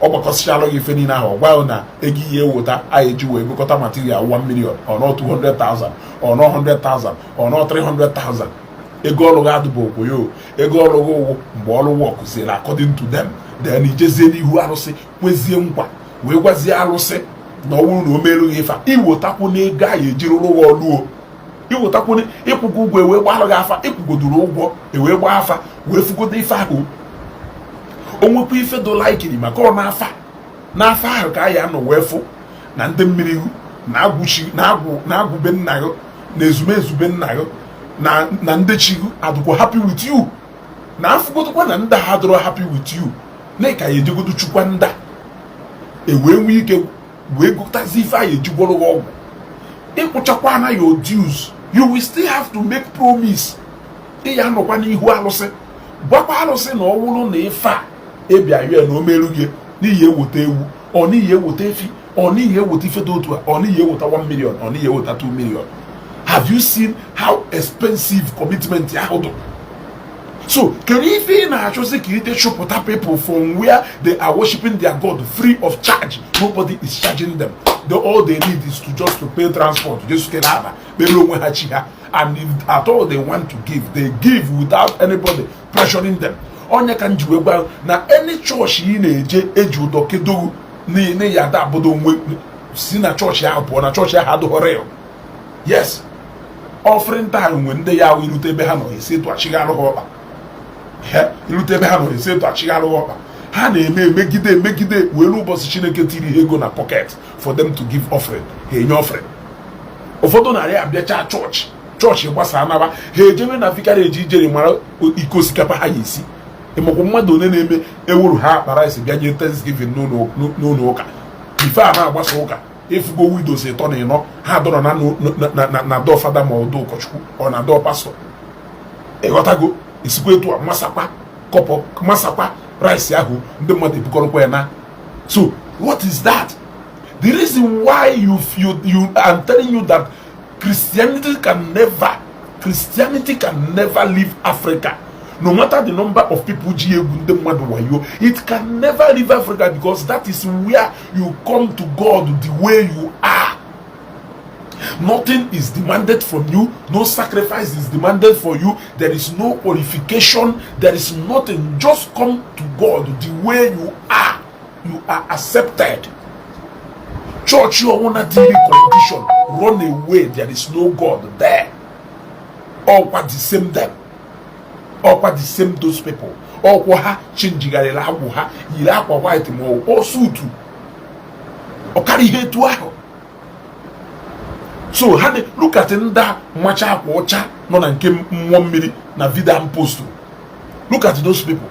ọgbakọsịchala gị ife niile ahụ ọgbaghị na ego ihe ewota anyị ji wee gụkọta material 1 million or not 200,000 or not 100,000 or not 300,000 ego ọrụ ga adụbụ okwoyo ego ọrụ gị ụgwụ mgbe ọrụ wọk ziri according to them then ijezie n'ihu arụsị kwezie nkwa wee gwazie arụsị na ọwụrụ na o merughị ife iwotakwu na ego anyị ejiri rụwa ọlụo iwotakwu ịkwụgo ụgwọ ewee gbalụ gị afa ịkwụgodoro ụgwọ ewee gbaa afa wee fugodo ife ahụ onwekwa ife dola ikiri maka ọ n'afa ahụ ka anyị anọ wee fụ na ndị mmiri ihu na-agwụbe nna gị na ezumezube nna gị na ndị chi gị adụkwa happy with you na afụgodokwa na ndị ha dụrụ happy with you na ka ya ejegodo chukwa nda ewee nwee ike wee gụtazi ife anyị ejigwọrọ gị ọgwụ ịkwụchakwa na your dues you will still have to make promise ịya anọkwa n'ihu alụsị gwakwa alụsị na ọ wụrụ na ife a ebia yue na o meru gị n'ihi ewota ewu ọ n'ihi ewota efi ọ n'ihi ewota ife dị otu a ọ n'ihi ewota 1 million ọ n'ihi ewota 2 million. Have you seen how expensive commitment ahụ dị? So kedu ife ị na-achọzi ka ite chụpụta people from where they are worshiping their God free of charge? Nobody is charging them. All they need is to just to pay transport, just get out, and if at all they want to give, they give without anybody pressuring them. Onye kan jiwe gba na any church yi na-eje eji udo kedo ni ya da bodo nwe si na church ya pụọ na church ya ha do real. Yes. Offering time when they are irute be ha no ese to achigaro ọkpa. Irute be ha no ese to achigaro ọkpa. Ha na-eme megide wee n'ụbọchị Chineke tiri ego na pocket for them to give offering. Ha enye offering. Ụfọdụ narị abịacha church gbasa anaba ha ejebe na fikara eji ijeri mara iko sikapa ha yesi. Ịmọkwa mmadụ one na-eme ewuru ha akpara isi bịa nye Thanksgiving n'ụlọ ụka. Ife a na-agbasa ụka efugo widows ịtọ na ịnọ ha dọrọ na dọ fada ma ọdọ ụkọchukwu ọ na dọ pastọ ịghọtago isikwa etu a masakwa rice ahụ ndị mmadụ ebukọrọkwa ya na. So what is that? The reason why you I'm telling you that Christianity can never leave Africa. No matter the number of people it can never leave Africa, because that is where you come to God the way you are. Nothing is demanded from you, no sacrifice is demanded for you, there is no qualification, there is nothing. Just come to God the way you are. You are accepted. Church, you want a condition, run away, there is no God there. All what the same them. All the same those people. All ha change garela ha yira akwa white mo o suit. O carry head to ahụ. So honey, look at nda macha akwa ọcha nọ na nke mmụọ mmiri na vida post. Look at those people.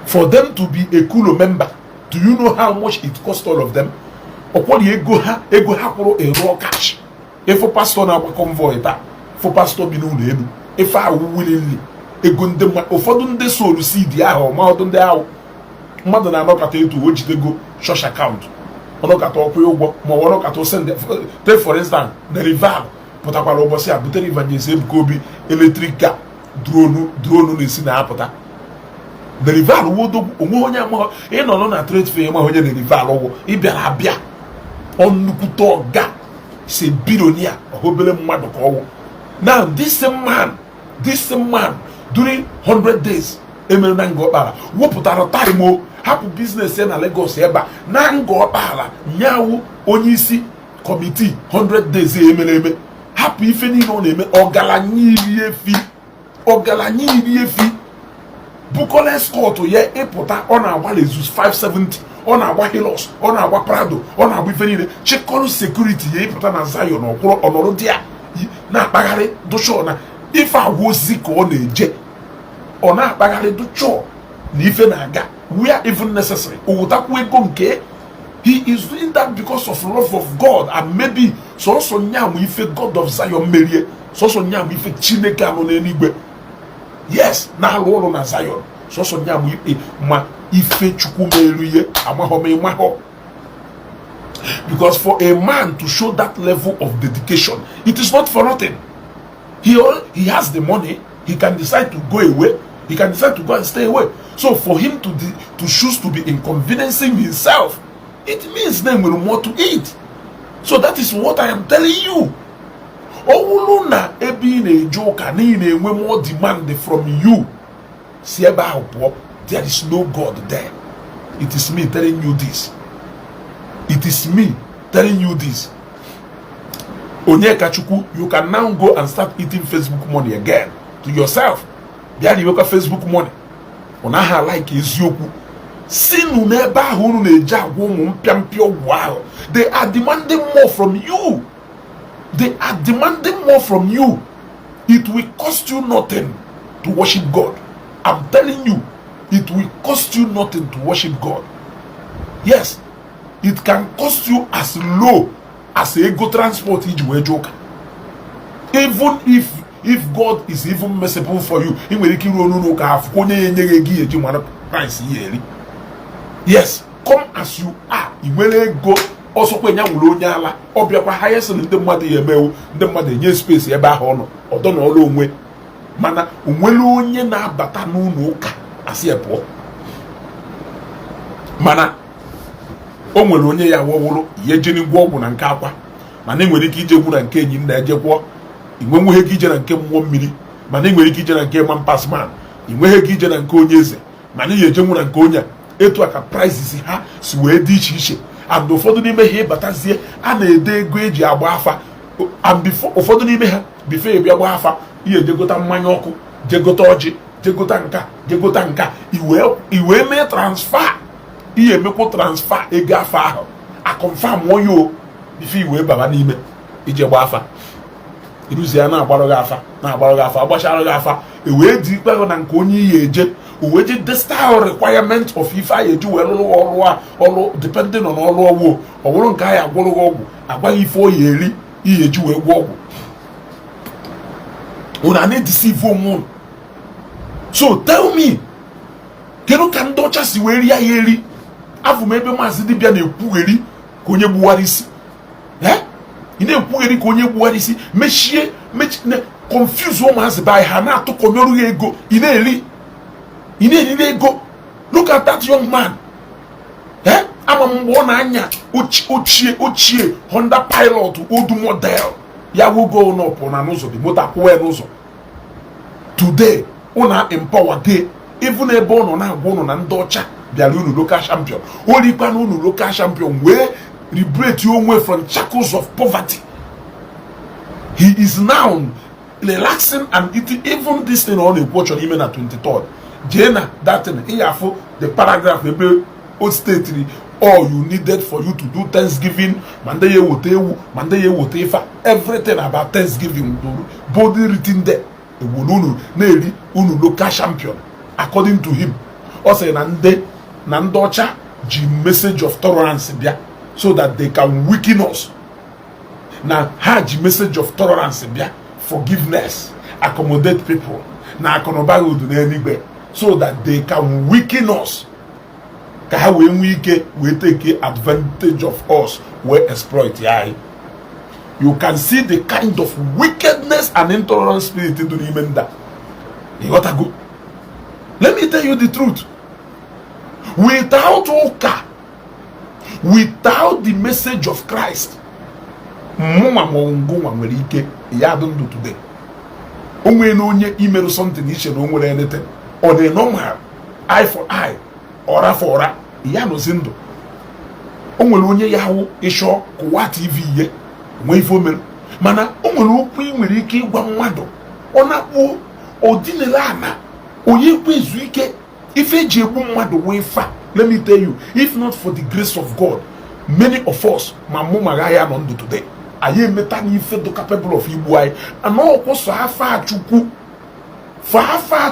For them to be a Kulo member, do you know how much it cost all of them? Okwori ego ha kwụrụ a raw cash. If a pastor na agba convoy ta, for pastor bi n'ụlọ elu, if I willingly ego ndị ụfọdụ ndị solu CD ahụ ma ọdụ ndị ahụ mmadụ na-anọkọta etu o jidego church account ọnọkọta ọkwụ ụgwọ ma ọ ọnọkọta send take for instance the rival pụtakwara ụbọchị a butere Evangelist Ebuka Obi electric car drone na-esi na-apụta. The rival wodogwu onwe onye amaghị ịnọ na trade fair ma onye na rival ọgwụ ịbịara abịa ọnnukwute ọga He's a billionaire. Now this same man during 100 days emere na nga ọkpara wepụtara time o hapụ business ya na Lagos ebe a na nga ọkpara nyawu onye isi committee 100 days emere hapụ ife niile ọ na-eme ọgaranya iri efi Bukola escort ya ịpụta ọ na-agba Lexus 570 ọ na-agba Hilux ọ na-agba Prado ọ na-agba ife niile chekọrọ security ya ịpụta na Zion ọkwụrụ ọnọrọ dị ya na-akpagharị dụchọ na ife agwa osisi ka ọ na-eje ọ na-akpagharị dụchọ na ife na-aga where even necessary owutakwu ego nke he is doing that because of love of God and maybe sọsọ nyamu ife God of Zion merie sọsọ nyamu ife Chineke anọ n'eluigwe yes na-alụ ọrụ na Zion sọsọ nyamu ikpe ma ife Chukwu merie amaghọ because for a man to show that level of dedication it is not for nothing. He has the money. He can decide to go away. He can decide to go and stay away. So for him to choose to be inconveniencing himself, it means then will more to eat. So that is what I am telling you. Owuluna ebi na joka ni na more demand from you. There is no God there. It is me telling you this. It is me telling you this. Onyeka Chukwu, you can now go and start eating Facebook money again to yourself. Bịa you Facebook money. Onaha like Ezeugo. Sinu n'ebe ahụ unu na-eje agwa ụmụ mpịampịa ọgwụ ahụ. They are demanding more from you. They are demanding more from you. It will cost you nothing to worship God. I'm telling you, it will cost you nothing to worship God. Yes, it can cost you as low as a go transport iji wee joke. Even if God is even merciful for you, he will kill you ka afkonye yenye gi eji mara price yeri. Yes, come as you are. I will go also kwenya wulo onye ala. Obiakwa highest ndị mmadụ yemewu, ndị mmadụ enye space ebe ahụ no. Odo na olo onwe. Mana onwele onye na-abata n'ụlọ ụka asị epụọ. Mana o nwere onye ya wọwụrụ ihe jeni gwa ọgwụ na nke akwa mana enwere ike ije gwu na nke enyi nna ejekwọ inwenweghị ike ije na nke mmụọ mmiri mana enwere ike ije na nke mampasman inweghị ike ije na nke onye eze mana ihe ejenwu na nke onye etu aka prices ha si wee dị iche iche and ụfọdụ n'ime ha ịbatazie a na-ede ego eji agba afa and ụfọdụ n'ime ha bifo ebi agba afa ihe jegota mmanya ọkụ jegota ọjị jegota nka iwee mee transfer ihe emekwa transfer ego afa ahụ a confirm onyo ife iwe baba n'ime ije gba afa iruzi ya na-agbara gị afa agbachara gị afa ewee dị ikpe na nke onye ihe eje uwe je the style requirement of ife anyị eji wee lụrụ ọrụ depending on ọrụ ọgwụ ọ bụrụ nke anyị agwụrụ gị ọgwụ agbaghị ife oyi eri ihe eji wee gwọ ọgwụ una na-edeceive onwe. So tell me kedu ka ndị ọcha si wee rie ya eri afụ m ebe maazị dibịa na-ekwugheri ka onye gbuwara isi ị na-ekwugheri ka onye gbuwara isi mechie confuse ụmụazị be ha na-atụkọnyerụ ya ego ị na-eri ego. Look at that young man. Ama m mgbe ọ na-anya ochie Honda Pilot old model ya wogo n'ọpụ na n'ụzọ dị moto akwụwa n'ụzọ. Today ụna empower gị even ebe ọ nọ na-agwa ụnụ na ndị ọcha bịara unu local champion orikwa na unu local champion wee liberate onwe from shackles of poverty. He is now relaxing and eating even this thing on a watch on even at 23rd. Jena that thing for the paragraph ebe old state all you needed for you to do Thanksgiving mandaye wote ifa everything about Thanksgiving boldly written there. Unu na-eri unu local champion according to him. Ọ sị na ndị ọcha ji message of tolerance bịa so that they can weaken us. Na ha ji message of tolerance bịa forgiveness accommodate people na akọnọba udu n'eluigwe so that they can weaken us ka ha wee nwee ike wee take advantage of us wee exploit ya. You can see the kind of wickedness and intolerant spirit in the human that. You got to go. Let me tell you the truth. Without Oka, without the message of Christ, mụnwa ma ngụnwa nwere ike ya adụ ndụ today. O nwere na onye imerụ something iche na o nwere anything ọ dị normal eye for eye ọra for ọra ya nọzi ndụ. O nwere onye ya hụ ịchọ kụwa TV ihe nwee ife o mere, mana o nwere okwu ị nwere ike ịgwa mmadụ ọ na-akpụ ọdịnala ana onye kwe ezu ike ife eji egbu mmadụ wee fa. Let me tell you, if not for the grace of God, many of us ma mụ ma ya nọ ndụ today. Anyị emeta n'ife do capable of igbu anyị ana ọkwụ so afa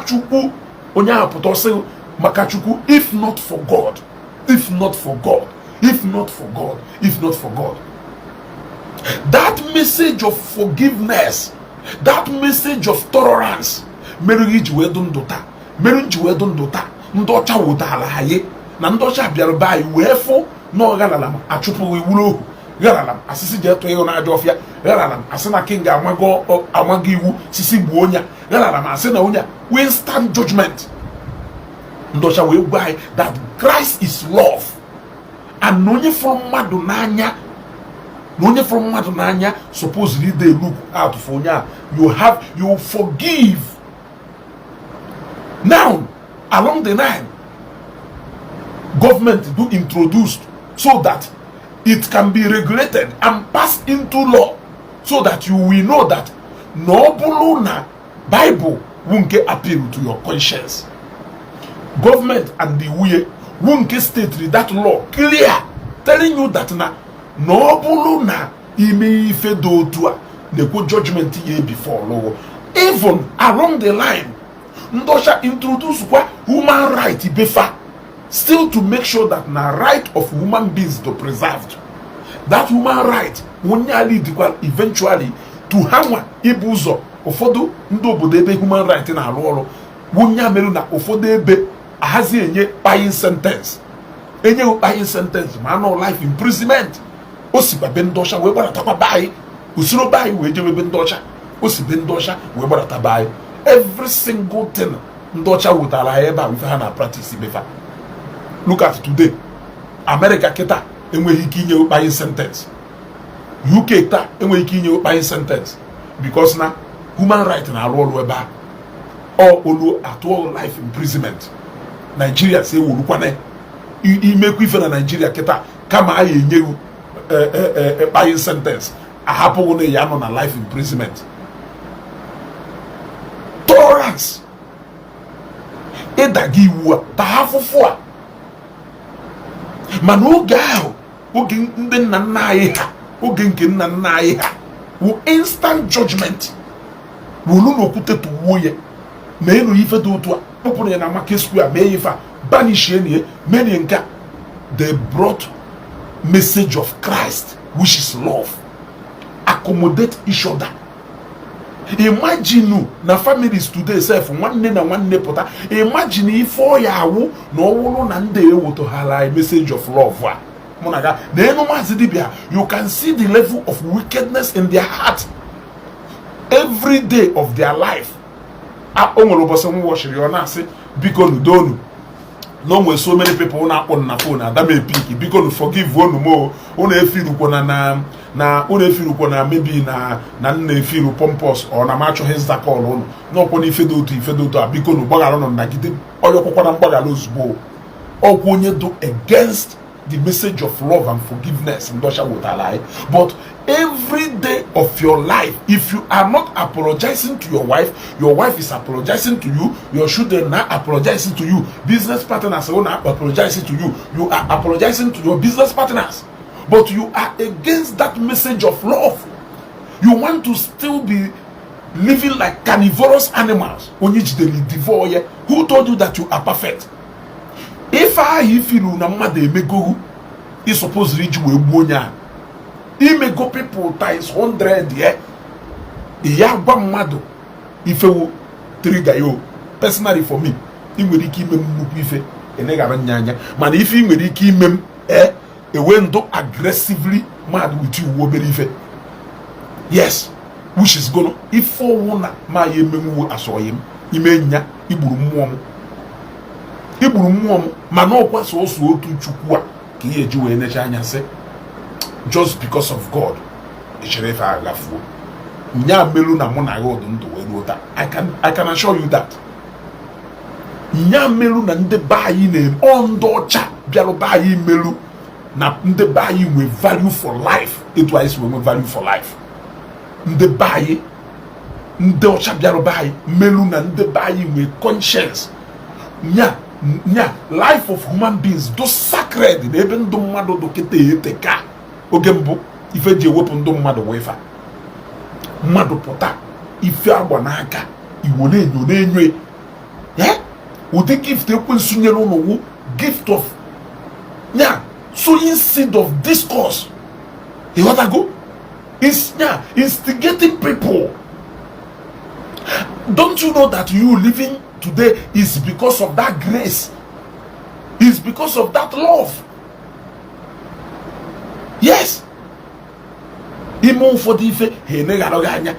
Chukwu onye ahụ pụta ọsị maka Chukwu. If not for God, if not for God, if not for God, if not for God, that message of forgiveness, that message of tolerance mere iji wee dụ ndụ taa, mere iji wee dụ ndụ taa. Ndị ọcha wụtara anyị na ndị ọcha bịara be anyị wee fụ na ọ gharala m achụpụghị iwuru ohu, gharala m asịsị ji etu ịhụ na-aja ọfịa, gharala m asị na king amago iwu sisi gbuo onye, gharala m asị na onye wee stand judgment. Ndị ọcha wee gwa anyị that Christ is love, and na onye fụrụ mmadụ n'anya supposedly they look out for onye a you forgive. Now along the line, government do introduced so that it can be regulated and passed into law, so that you will know that no bulu na Bible won't get appeal to your conscience. Government and the way won't get state that law clear, telling you that na no bulu na ime ife do to the good judgment ye before law. Even along the line, Ndosha introduce what human right befa, still to make sure that na right of human beings to preserved. That human right only eventually to hamwa ibuzo ofodo ndo obodo ebe human right na arụ ọrụ wonya meru na ofodo ebe ahazi enye paying sentence, ma no life imprisonment. Osiba be Ndosha we gbara takwa bai usoro bai we je be Ndosha osibe Ndosha we gbara tabai. Every single thing Ndosha wutala ebe a wife ha na practice befa. Look at today, America kita enweghị ike inye ukpaying sentence, UK taa enweghị ike inye ukpaying sentence because na human right na arụ ọrụ ebe a or olu atụọ life imprisonment. Nigeria say wurukwane imekwu ife na Nigeria kita kama a enye ukpaying sentence ahapụ na ya nọ na life imprisonment. Tolerance ịdaga iwu a taa afụfụ a, mana oge ahụ oge ndị nna nna anyị ha oge nke nna nna anyị ha wụ instant judgment wulu n'okwute tuwuo ya na enu ife dị otu a kpụpụrụ ya na market square mee ife a banish enyi many nka. They brought message of Christ which is love, accommodate each other. Imagine na families today self nwanne na nwanne pụta, imagine ife ọya awụ na ọwụrụ na ndị ewotohala message of love a munaga na enu mazi dibia. You can see the level of wickedness in their heart every day of their life. O nwere ụbọchị m washiri ọ na-asị biko n'udonu no nwere so many people na-akpọ na phone adam epiki biko nu forgive onu mo unu efirukwo na unu efirukwo na maybe na nna efiru pompous ọ na macho hezda call unu n'ọkwa na ife dị otu a biko nu gbaghara nọ nagide ọyọkwakwa na mgbaghara ozugbo ọkwa onye do against the message of love and forgiveness Ndosha wutala. But every day of your life, if you are not apologizing to your wife is apologizing to you, your children are apologizing to you, business partners are apologizing to you, you are apologizing to your business partners, but you are against that message of love. You want to still be living like carnivorous animals. Who told you that you are perfect? If I feel na mmadụ emego is supposed to reach wee gbuo nya imego people times 100 ya gwa mmadụ ifewo trigger yo. Personally for me, I nwere ike ime nnukwu ife enegara nya mana ife I nwere ike ime m ewendo aggressively mad with you obere ife. Yes, which is gonna if na ma ye menwu asoyim ime nya igburu mmụọ m mana ọkwa so otu Chukwu a ka ihe ji wee necha anya sị just because of God ichere ife agafuo nya melu na mụ na God ndụ wee ruo taa. I can assure you that nya melu na ndị be anyị na ndị ọcha bịarụ be anyị melu na ndị be anyị nwe value for life etu anyị si nwe value for life. Ndị be anyị ndị ọcha bịarụ be anyị melu na ndị be anyị nwe conscience nya life of human beings do sacred na ebe ndụ mmadụ do kete ete ka oge mbụ ife ji ewepụ ndụ mmadụ wee fa mmadụ pụta ife agba n'aka iwo na-enyo ụdị gift ekwensu nyere ụnụ gift of sowing seed of discourse. You want to go? It's instigating people. Don't you know that you living today is because of that grace? It's because of that love. Yes. Ime ụfọdụ ife ha eneghara anya.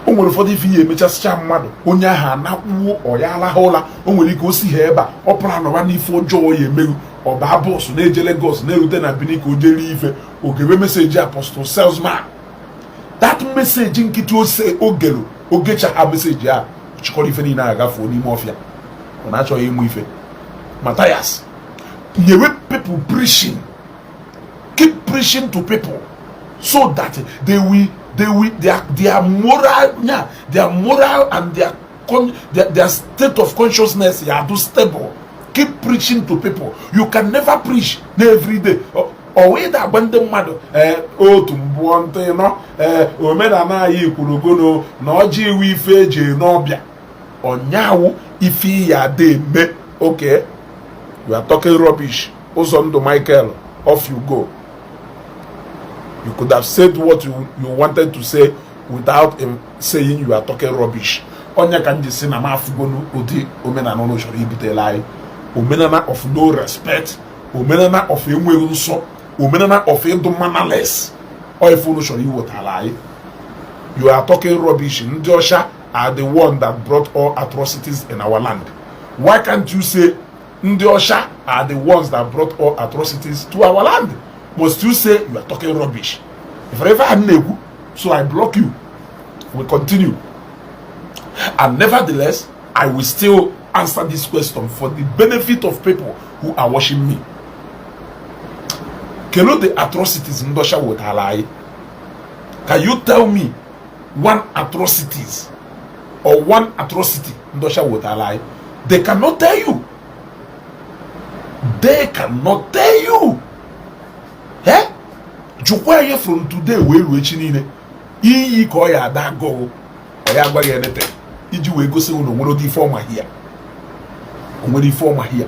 O nwere ụfọdụ ife ihe emechasịcha mmadụ onye ahụ anakwuo ọya alaha ụla. O nwere ike osi ha ebe a ọ pụrụ anọba n'ife ọjọọ ya emeghị ọba bọọsụ na-eje Lagos na-erute na Benin ka o jere ife ogebe meseji apostle salesman. That message nkịtị ose ogelu ogecha ha meseji a chịkọrọ ife niile agafuo n'ime ọfịa ọ na-achọghị ịmụ ife. Matthias nyewe people preaching, keep preaching to people so that their moral and their state of consciousness do stable. Keep preaching to people. You can never preach every day. Or either abandon mmadụ otu mbụọ ntị nọ omenala anyị kwurugono na ọjị iwu ife eji n'ọbịa ọnyawu ife ya dị eme. Okay, you are talking rubbish. Ụzọndụ Michael, off you go. You could have said what you wanted to say without him saying you are talking rubbish. Onye ka nji si na mafugonu ụdị omenala ụlọ chọrọ ibutela anyị. Omenala of no respect, omenala of enweghị nsọ, omenala of ịdụ mannerless. Ọ ife ụlọ chọrọ iwetala anyị. You are talking rubbish. Ndị ọcha are the one that brought all atrocities in our land. Why can't you say ndị ọcha are the ones that brought all atrocities to our land? Must you say you are talking rubbish? If I ever had negu, so I block you. We continue. And nevertheless, I will still answer this question for the benefit of people who are watching me. Can you the atrocities in Dosha with Halai? Can you tell me one atrocities or one atrocity in Dosha with Halai? They cannot tell you. They cannot tell you. Eh? Jukwa from today we reaching in iyi ko ya da go oya gba ye nete iji we go se unu nwere di forma here onwere forma here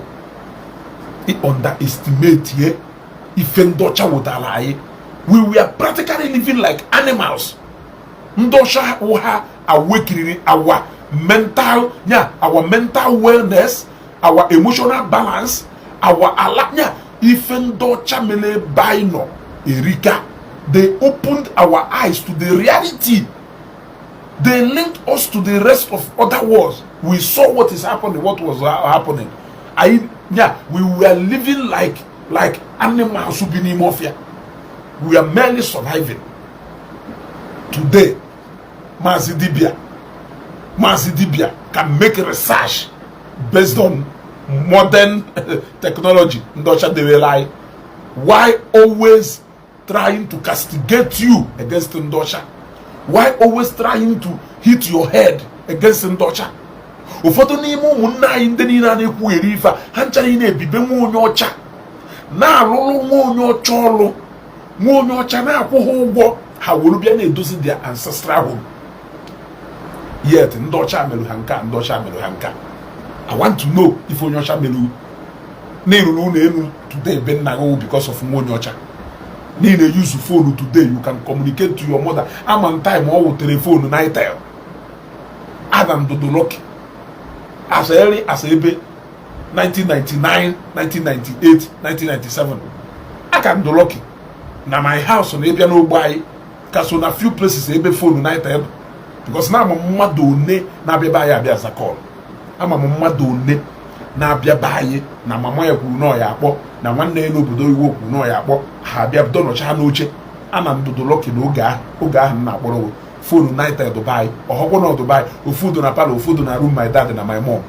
it underestimate here ife ndocha wotala anyị. We were practically living like animals. Ndocha ha awakening our mental wellness, our emotional balance, our alanya. Even though Chamele Baino, Erika, they opened our eyes to the reality. They linked us to the rest of other worlds. We saw what is happening, what was happening. We were living like animals who been mafia. We are merely surviving. Today, Mazidibia can make research based on modern technology. Ndosha they rely. Why always trying to castigate you against Ndosha? Why always trying to hit your head against Ndosha? Ụfọdụ n'ime ụmụnna anyị ndị niile na-ekwu eri ife ha nchara ị na-ebibe nwa onye ọcha na-alụlụ nwa onye ọcha ọlụ nwa onye ọcha na-akwụ ha ụgwọ ha were bịa na-edozi their ancestral home. Yet ndị ọcha merụ ha nka, ndị ọcha merụ ha nka. I want to know if onye ọcha merụ na-eruru ụlọ elu today be nna gị because of nwa onye ọcha. Niile use phone today, you can communicate to your mother. I'm on time or telephone nitel. Adam Dodoloki. As early as ebe 1999, 1998, 1997. I can do lucky. Now my house on ebe no buy, cause on a few places ebe phone nitel. Because now I'm madone na be buy abia zakol. I'm madone na abia buy na mama ya kwuru no ya akpọ na nwanne ya n'obodo iwo kwuru no ya akpọ ha abia do no cha n'oche ana ndudu Lucky na oge ahụ na akpọrọ phone night Dubai ọhụkwụ na Dubai ofudu na palo ofudu na room my dad na my mom.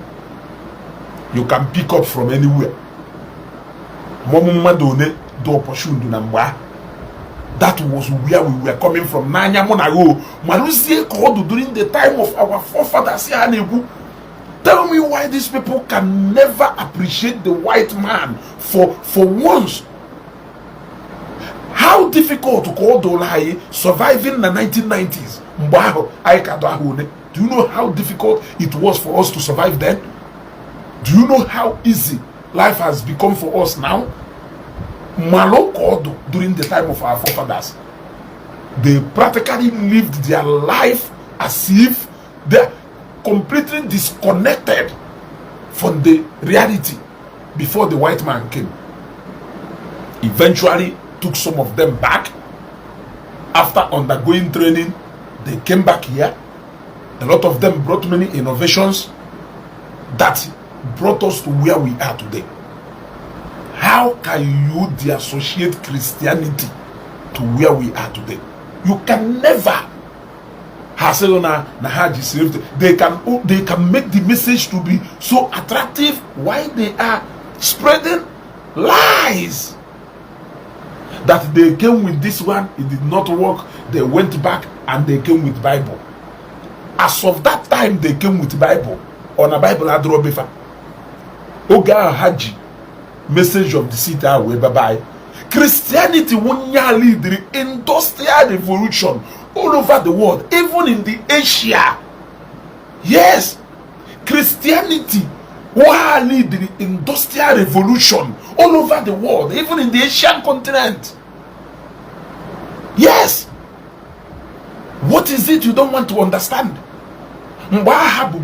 You can pick up from anywhere. Momu mmadụ one do opportunity na mgbe. That was where we were coming from. Nanya monago maluzie called during the time of our forefathers here na-ekwu. Tell me why these people can never appreciate the white man for once. How difficult to call Dolai surviving in the 1990s? Do you know how difficult it was for us to survive then? Do you know how easy life has become for us now? Malo Kodo during the time of our forefathers, they practically lived their life as if they're completely disconnected from the reality before the white man came. Eventually took some of them back. After undergoing training, they came back here. A lot of them brought many innovations that brought us to where we are today. How can you deassociate Christianity to where we are today? You can never. They can make the message to be so attractive. Why they are spreading lies that they came with this one, it did not work, they went back and they came with Bible. As of that time they came with Bible. On a Bible adrobefa Oga Haji message of the city away bye. Christianity won lead the industrial revolution all over the world, even in the Asia. Yes, Christianity will lead the industrial revolution all over the world, even in the Asian continent. Yes. What is it you don't want to understand? Bible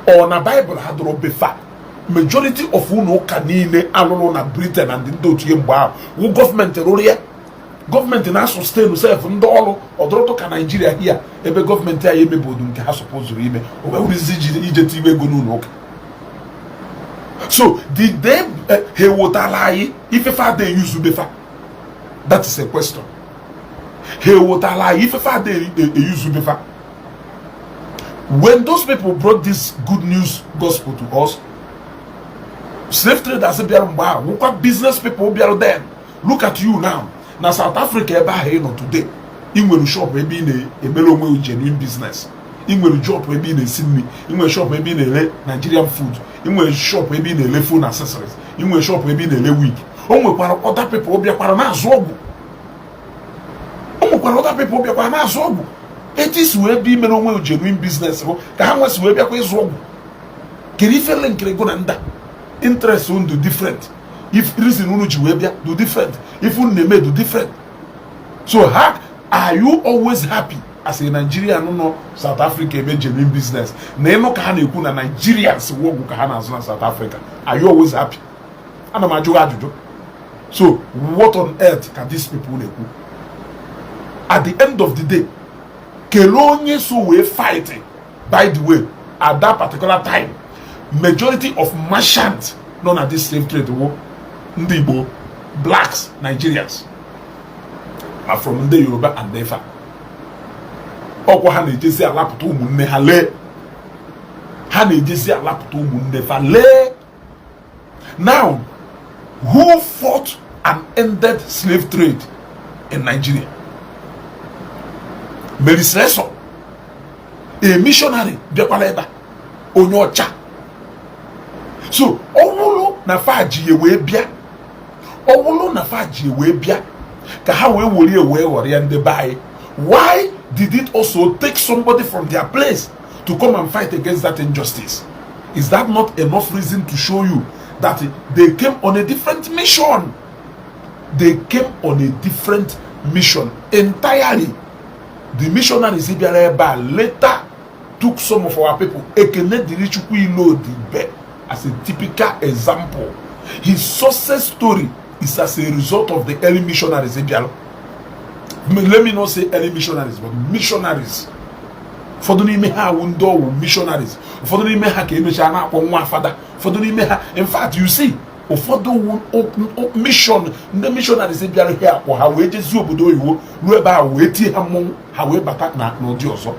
or na Bible hadrobefa. Majority of uno kanine alone na Britain and the government government na sustain itself ndolo odroto ka Nigeria here ebe government ya emebodu nke ha suppose ime o we ije ego n'ụlọ ụka. So did they he wotalai if they use befa? That is a question. He wotalai if they use befa? When those people brought this good news gospel to us, slave traders what business people then. Look at you now. Now South Africa today. In will shop maybe in a mellow genuine business. In will shop maybe in a Sydney. In will shop maybe in a Nigerian food. In will shop maybe in a phone accessories. In will shop maybe in a week. Other people be a paranazogu. Other people be a paranazogu. It is where be mellow genuine business. Can we be a zogu? Can you feel like Gregonanda? Interest will do different. If reason do different. If you name do different. So how are you always happy as a Nigerian no South Africa make genuine business? Neno kahana ekuna Nigerians work kahana as South Africa. Are you always happy? So what on earth can these people do? At the end of the day, Kelonye so we fighting. By the way, at that particular time, majority of merchants known as this slave trade Ndibo, blacks, Nigerians are from the Yoruba and Defa. Okwa hane jesi alaputo umunne hale. Hane jesi alaputo umunne fale. Now, who fought and ended slave trade in Nigeria? Melisreso, a missionary, Bekwaleba, Onyocha. So, Owolo na faji ewe bia. Owolo na faji ewe bia. Ka ha we wori and buy. Why did it also take somebody from their place to come and fight against that injustice? Is that not enough reason to show you that they came on a different mission? They came on a different mission entirely. The missionaries later took some of our people as a typical example. His success story is as a result of the early missionaries. Let me not say early missionaries, but missionaries. For the missionaries. For the in fact, you see, ụfọdụ mission ndị missionaries bịara ihe akpọ ha wee jezi obodo oyibo ruo ebe a wee tie ha mmọnwụ ha wee bata na n'ụdị ọzọ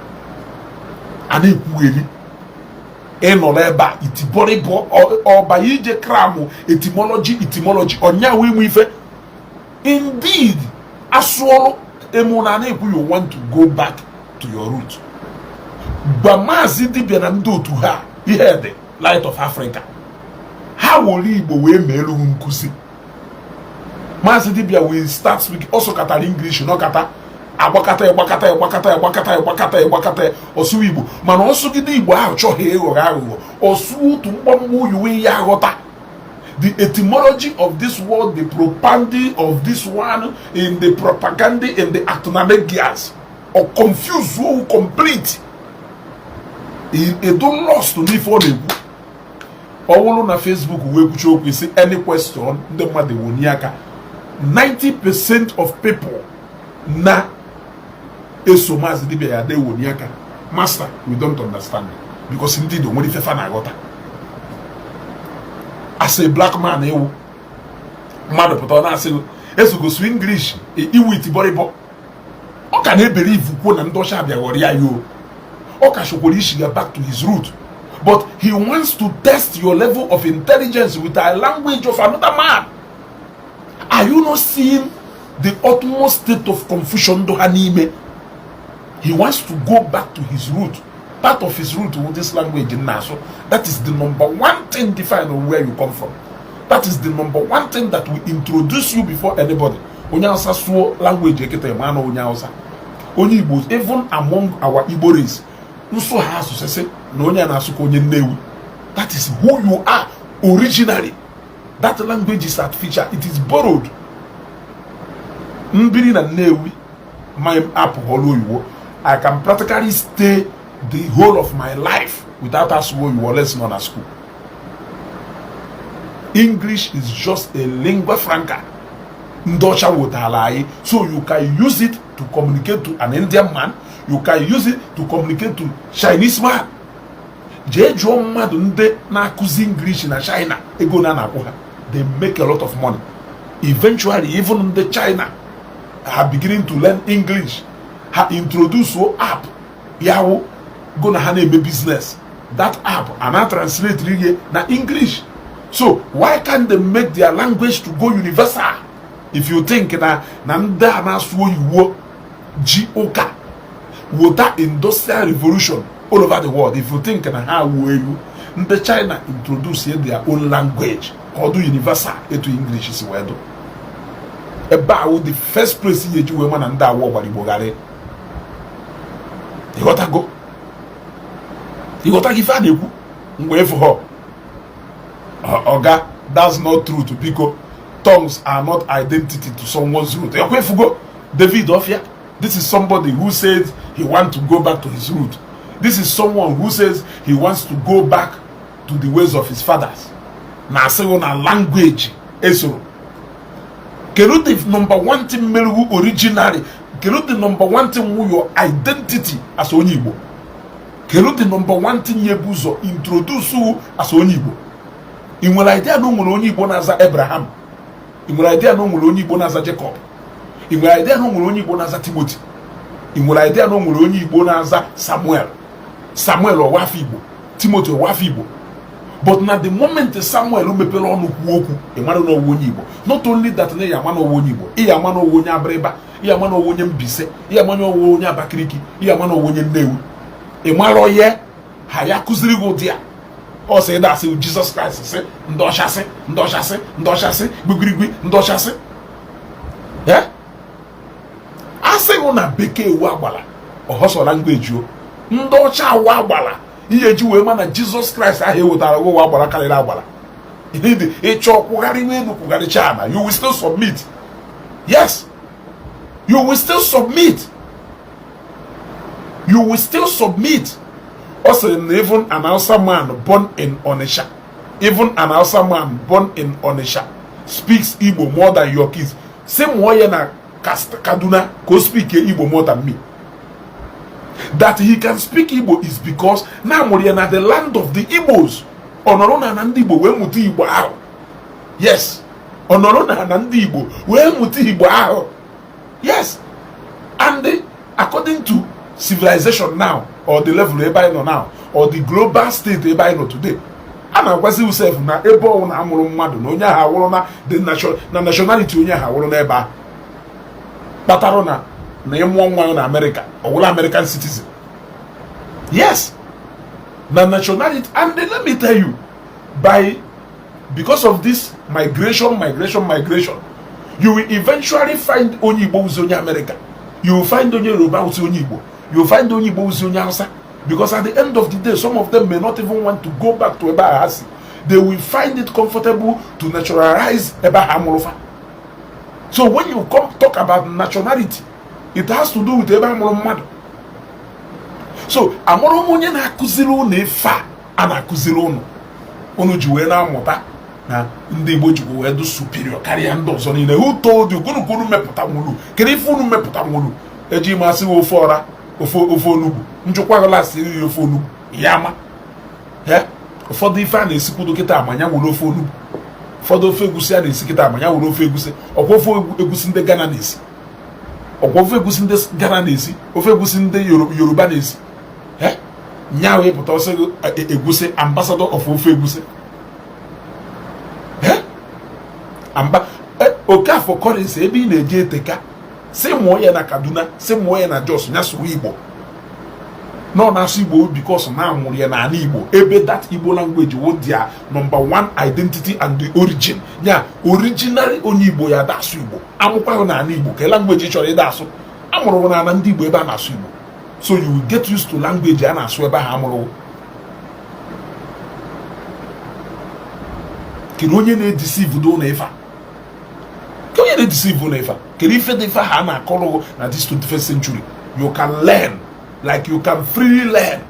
a na-ekwugheri ịnọrọ ebe a itibọrịbọ ọba ije kramụ etimology ọnya wee nwe ife indeed asụọrụ emu na na-ekwu you want to go back to your root gba maazị dibịa na ndị otu ha ihe dị Light of Africa ha were Igbo wee meelu nkuzi maazị dibịa wee start speaking ọsọ katara English n'ọkata agbakata ọsụ Igbo mana ọsụgide Igbo ahụ chọghị ịghọrọ aghụghọ ọsụ otu mkpọmkpọ uyiwe ya aghọta the etymology of this word, the propaganda of this one, in the propaganda, in the atonalegias, or confused, so complete. It don't lost to me for them. All on Facebook, we see any question, the mother woniaka. 90% of people na esomaz dibia de woniaka. Master, we don't understand it because indeed the money fefa na gota. As a black man, you mother put on us Ezeugo swing English, iwu itiboribo. O can he believe when and dosha bia warrior you. O can shokolishi back to his root. But he wants to test your level of intelligence with a language of another man. Are you not seeing the utmost state of confusion do anime? He wants to go back to his root. Part of his root with this language in Naso. That is the number one thing define on where you come from. That is the number one thing that will introduce you before anybody. Onyansa so language ekete man onyansa. Only Igbos, even among our Igbo race, also has to say no onyansa konye newu. That is who you are originally. That language is artificial. It is borrowed. Mbiri na newi, my app holo I can practically stay the whole of my life without us who you were lesson on at school. English is just a lingua franca. Ndocha wotalai. So you can use it to communicate to an Indian man. You can use it to communicate to Chinese man. Jejo mmadụ ndị na-akụzi English na China ego na na-akwụ ha. They make a lot of money. Eventually, even the China are beginning to learn English. Ha introduce an app. Yawo go na have a business. That app and I translate really na English. So why can't they make their language to go universal? If you think na nda na so you G-O-K with that industrial revolution all over the world, if you think na how you the China introduce their own language or do universal to English is where do about the first place you women and that war by the Bogare. You gotta go. You gotta give her the wait for her. Oga, that's not true to Pico. Tongues are not identity to someone's root. You wait for go. David Ofia. This is somebody who says he wants to go back to his root. This is someone who says he wants to go back to the ways of his fathers. Now say on a language. Eso. Kero the number one thing melu originally. Kero the number one thing who your identity as Onyibo. Kero the number one thing yebuzo introduce you as Onyibo. Inwere idea no nwere Onyibo naza Abraham. Inwere idea no nwere Onyibo naza Jacob. Inwere idea no nwere Onyibo naza Timothy. Inwere idea no nwere Onyibo naza Samuel. Samuel or Wafibo. Timothy or Wafibo. But now the moment Samuel mepelo onu kwu emano no Onyibo. Not only that na yamano Onyibo, yamano wonya Abreba, yamano wonya Mbise, yamano wonya Abakiriki, yamano wonya Nnewi. Emalo ye haya kuziri go dia. O say that say Jesus Christ say ndoshase gbigirigwi ndoshase. Yeah? Ase una beke wa agbala. Ohoso language o. Ndocha wa agbala. Iye ji we mana Jesus Christ ahe wotara go wa agbala kalira agbala. Indeed, you will still submit. Yes. You will still submit. You will still submit. Also, even an Hausa man born in Onisha, even an Hausa man born in Onisha speaks Igbo more than your kids. Same way na Kaduna go speak Igbo more than me. That he can speak Igbo is because now we are the land of the Igbos. Onorona and Igbo we muti Igbo out. Yes. Onoro na ndị Igbo wee mụta Igbo ahụ. Yes. And according to civilization now, or the level ebe anyị nọ now, or the global state ebe anyị nọ today, a na-agwazi usef na ebe ọwụ na amụrụ mmadụ na onye ahụ awụrụ na nationality onye ahụ awụrụ n'ebe a kpatara na ịmụọ nwa na America, ọwụla American citizen. Yes. Na nationality. And then let me tell you, because of this migration, you will eventually find onye Igbo who's onye America. You will find onye Yoruba who's onye Igbo. You will find onye Igbo who's onye Hausa. Because at the end of the day, some of them may not even want to go back to Eba Ahasi. They will find it comfortable to naturalize Eba Hamolofa. So when you talk about nationality, it has to do with Eba Hamolomado. So amụrụ onye na-akụziri unu ife a na-akụziri unu ji wee na-amụta na ndị Igbo ji wee dị superior karịa ndị ọzọ niile. Who told you? Gụnụ mepụta nwulu. Kedu ife unu mepụta nwulu? Eji masị ofe ọra, ofe onugbu. Njụkwa glasị iri ofe onugbu. Ya ma. Ụfọdụ ife a na-esikwu kịta amanya nwere ofe onugbu. Ụfọdụ ofe egusi a na-esi kịta amanya nwere ofe egusi. Ọkwa ofe egusi ndị Ghana na-esi. Ọkwa ofe egusi ndị Ghana na-esi. Ofe egusi ndị Yoruba na-esi. Nya wee pụta ọsọ egusi ambassador of ofe egusi. Okafọ Collins ebe ị na-eje eteka si mụọ ya na Kaduna, si mụọ ya na Jos, nya sụrụ Igbo. No na-asụ Igbo because na amụrụ ya n'ala Igbo ebe that Igbo language wo their number one identity and the origin. Nya originally onye Igbo ya da asụ Igbo. Amụkwaghị n'ala Igbo ka language chọrọ ịda asụ. Amụrụ na ndị Igbo ebe a na-asụ Igbo. So you will get used to language a na-asụ ebe ha amụrụ. Kedu onye na-edeceive do na ife? Kedu onye na-edeceive na ife? Kedu ife dị ife ha na-akọrọ na this 21st century? You can learn, like you can freely learn.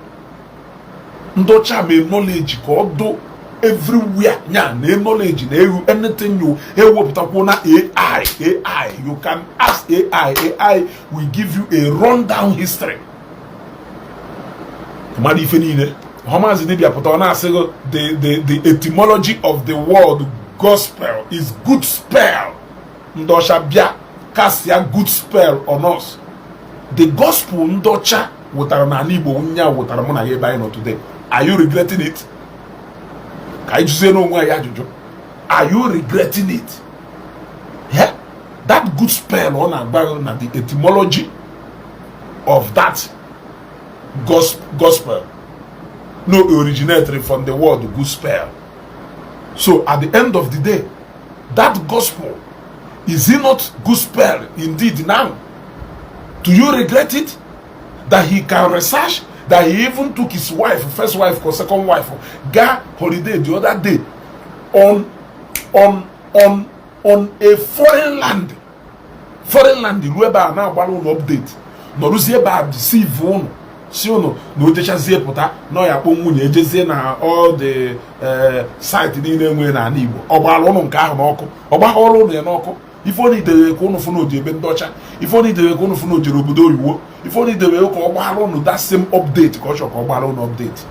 Ndocha me knowledge ka ọ do everywhere. Nya na knowledge na eru anything you ewepụtakwu na AI. You can ask AI will give you a rundown history. Mmadụ ife niile. Homazi Dibia pụta ọ na-asị the etymology of the word gospel is good spell. Ndọcha bịa kasịa good spell on us. The gospel ndọcha wụtara n'ala Igbo nya wụtara mụ na ya ebe anyị nọ today. Are you regretting it? Ka anyị jụzie n'onwe anyị ajụjụ. Are you regretting it? Yeah? That good spell ọ na-agba na the etymology of that gospel no originated from the word good spell. So at the end of the day, that gospel, is it not good spell indeed now? Do you regret it? That he can research, that he even took his wife, first wife or second wife, got holiday the other day on a foreign land. Foreign land, the whereby now one update. No luzie ba deceive one. Si unu na ojechazie pụta na ya kpọ nwunye ejezie na all the site niile enwe na ala Igbo. Ọ gbara ụnụ nke ahụ n'ọkụ. Ọ gbara ụnụ ya n'ọkụ. Ife ọ na-idere ka ụnụ fụna oji ebe ndị ọcha. Ife ọ na-idere ka ụnụ fụna ojere obodo oyiwo. Ife ọ na-idere ka ọ gbara ụnụ that same update ka ọ chọrọ ka ọ gbara ụnụ update.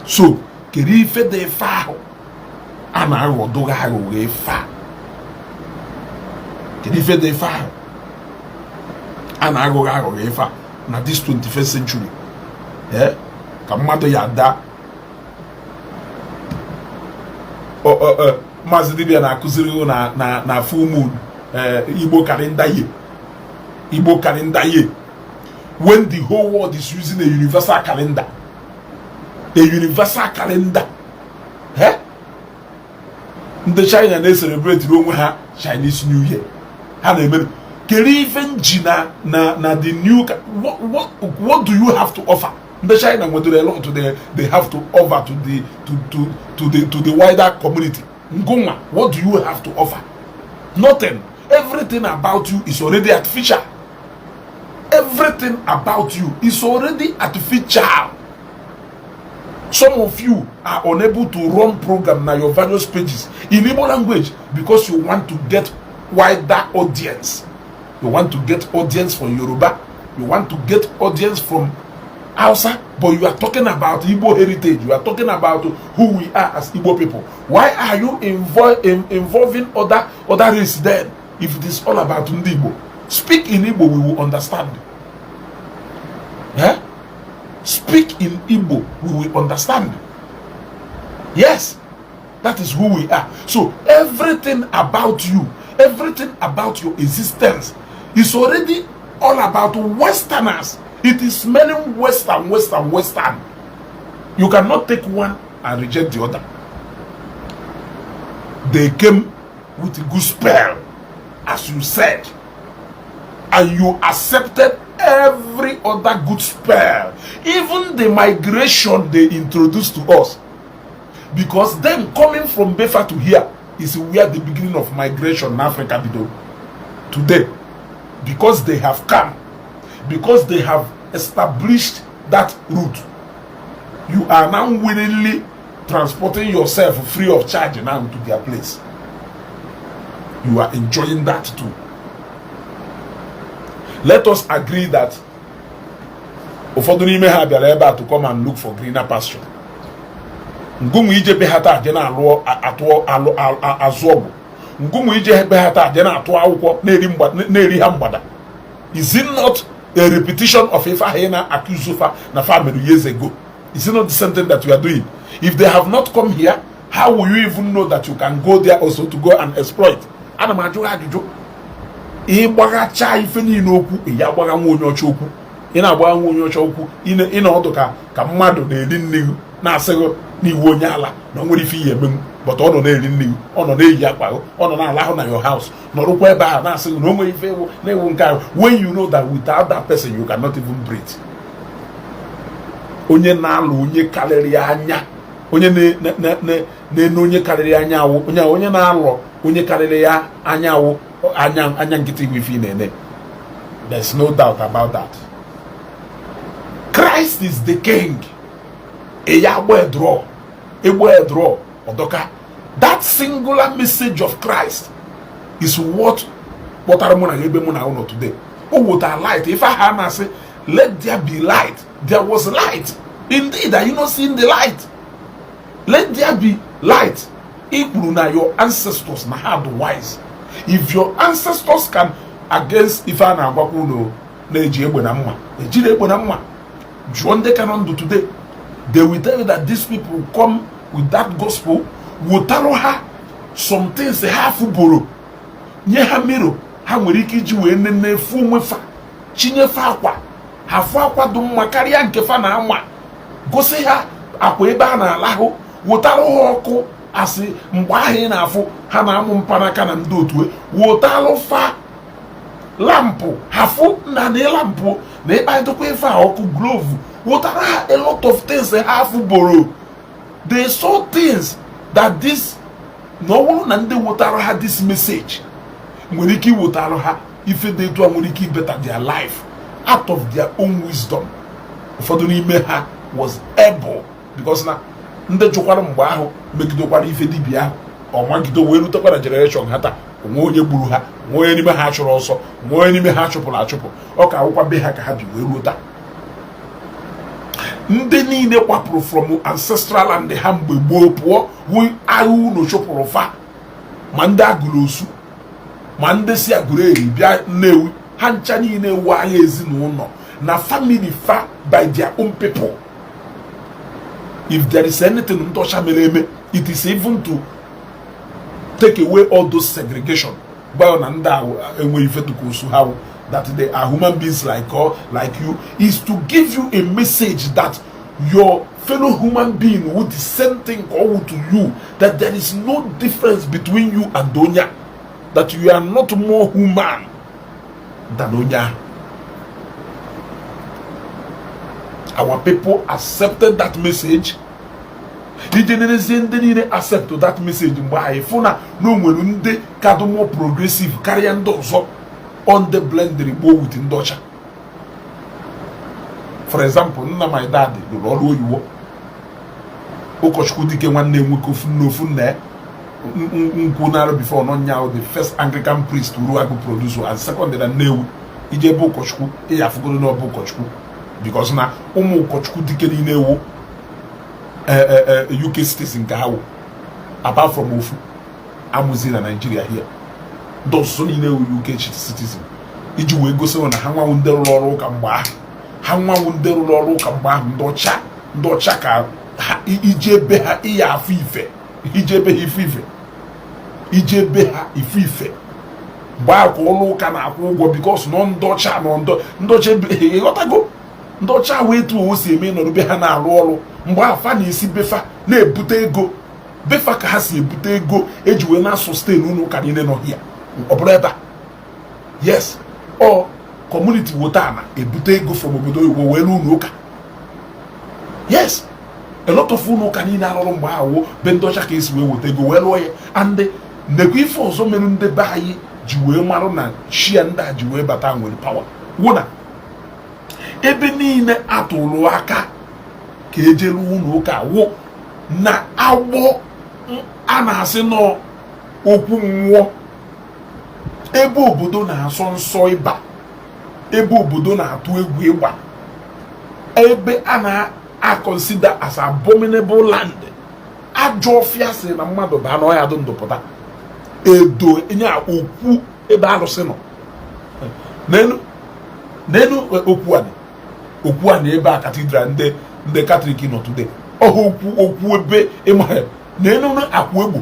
So kedu ife dị ife ahụ a na-aghọdogha aghụghọ ife a? Kedu ife dị ife ahụ a na-aghọghọ aghụghọ ife a na this 21st century? Ka mmadụ ya da Maazị Dibia na-akụziri na full moon Igbo calendar year. Igbo calendar year, when the whole world is using a universal calendar. A universal calendar. Ndị China na-celebrate onwe ha Chinese New Year. Ha na-eme keri even jina na the new what do you have to offer? The China went to a lot they have to offer to the wider community. Ngoma, what do you have to offer? Nothing. Everything about you is already artificial. Everything about you is already artificial. Some of you are unable to run program na your various pages in Igbo language because you want to get wider audience. You want to get audience from Yoruba. You want to get audience from Hausa, but you are talking about Igbo heritage. You are talking about who we are as Igbo people. Why are you involving other race then? If it is all about Igbo, speak in Igbo, we will understand. Yeah? Speak in Igbo, we will understand. Yes, that is who we are. So everything about you, everything about your existence is already all about Westerners. It is smelling Western. You cannot take one and reject the other. They came with a good spell, as you said, and you accepted every other good spell, even the migration they introduced to us. Because them coming from Befa to here is where the beginning of migration in Africa began. Today, because they have come, because they have established that route, you are now willingly transporting yourself free of charge now to their place. You are enjoying that too. Let us agree that Ofoduni may have been able to come and look for greener pasture. Ngumu ije behata jena alụọ Ezeugo. Ngumu ije behata jena atụ akwụkwọ na-eri ha mgbada. Is it not a repetition of Ifahina Akuzufa na family years ago? Is it not the same thing that we are doing? If they have not come here, how will you even know that you can go there also to go and exploit? Ana m ajụ ajụjụ. Ị gbagacha ife niile okwu, ị ya gbaga nwa onye ọcha okwu. Ị na-agbaga nwa onye ọcha okwu, ị na ọdụ ka mmadụ na-eri nri na-asịghị n'iwu onye ala na nwere ife ihe emenwu, but ọ nọ na-eri nri, ọ nọ na-eyi akwa, ọ nọ na-alahụ na your house, nọrụkwa ebe ahụ na-asịghị na o nwere ife ewu na-ewu nke ahụ, when you know that without that person you cannot even breathe. Onye na-alụ onye karịrị anya, onye na-ene onye karịrị anya awụ, onye na-alụ onye karịrị ya anya awụ, anya nkịtị ihu ife na-ene. There's no doubt about that. Christ is the king. That singular message of Christ is what are today. Oh, what a light. If I had to say, let there be light, there was light. Indeed, are you not seeing the light? Let there be light. Your ancestors had wise. If your ancestors can against if I na John they cannot do today. They will tell you that these people come with that gospel, will tell her some things they have to borrow. Nye ha miro, ha nwere ike iji wee nene fu nwefa, chinyefe akwa, ha fu akwa dị mma karịa nke fa na ama, gosi ha akwa ebe a na-alahụ, wotalụ ha ọkụ asị mgbe ahụ ị na-afụ ha na-amụ mpanaka na ndị otu wotalụ fa lampụ, ha fu na lampụ na ịkparịtakwa ife a ọkụ glove. What are a lot of things they have to borrow? They saw things that this no one and they would have this message. Mweniki would have if they do Mweniki better their life out of their own wisdom. Foduni Meha was able because now the Jokaram Baho make the one if Dibia or Makido will talk about a generation hata, more ye buruha, more enemy hatch also, more enemy hatch upon a chopo. Okay, Opa Behaka had you will ndị niile kwapụrụ from ancestral land ha mgbe gboo pụọ wu ahụ no chopụrụ fa ma ndị agụrụ osu ma ndị si agụrụ eri bịa Nnewi ha ncha niile wu agha ezinụlọ na family fa by their own people. If there is anything ntọcha mere eme, it is even to take away all those segregation gbayo na ndị ahụ enwe ife tuku osu ha that they are human beings like you, is to give you a message that your fellow human being would the same thing call to you, that there is no difference between you and Donya, that you are not more human than Donya. Our people accepted that message. The generation didn't accept that message. Why? Funa no when they can more progressive carrying those on the blend the rebo with Indocha. For example, nna my dad the Lord you Okoshkudi ke one name no funne nkunaro before no now the first Anglican priest who go produce and second the new Ijebo Koshku, Yafugo no Bokoshku. because na ụmụ ụkọchukwu dike niile ewu UK citizen nke ha wụ apart from ofu amụzi na Nigeria here dọsụsụ niile ewu UK citizen iji wee gosi na ha nwanwu ndị rụrụ ọrụ ụka mgbe ahụ ndị ọcha ka ije ebe ha ihe afọ ife ije ebe ha ife mgbe akwa ụlọ ụka na-akwụ ụgwọ bikos nọ ndị ọcha ịghọtago ndị ọcha wee tụọ o si eme nọrọ be ha na-arụ ọrụ mgbe afa na-esi befa na-ebute ego befa ka ha si ebute ego eji wee na-sustain ụlọ ụka niile nọ hia ọ bụrụ ebe a yes ọ kọmuniti wota na ebute ego from obodo oyibo wee n'ụlọ ụka yes a lot of ụlọ ụka niile arụrụ mgbe ahụ be ndị ọcha ka esi wee weta ego wee lụọ ya and nekwa ife ọzọ mere ndị be anyị ji wee marụ na shia ndị a ji wee bata nwere pawa wụ na ebe niile atụrụ aka ka ejelu ụlọ ụka wụ na agbọ a na-asị nọ okwu mmụọ ebe obodo na-asọ nsọ ịba ebe obodo na-atụ egwu ịgba ebe a na-consider as abominable land ajọ ọfịa sị na mmadụ baa n'ọhịa dị ndụpụta edo enye okwu ebe arụsị nọ n'elu okwu a na ebe a katidral ndị katọlik nọ today ọha okwu ebe ịmara n'elu akwụ egbo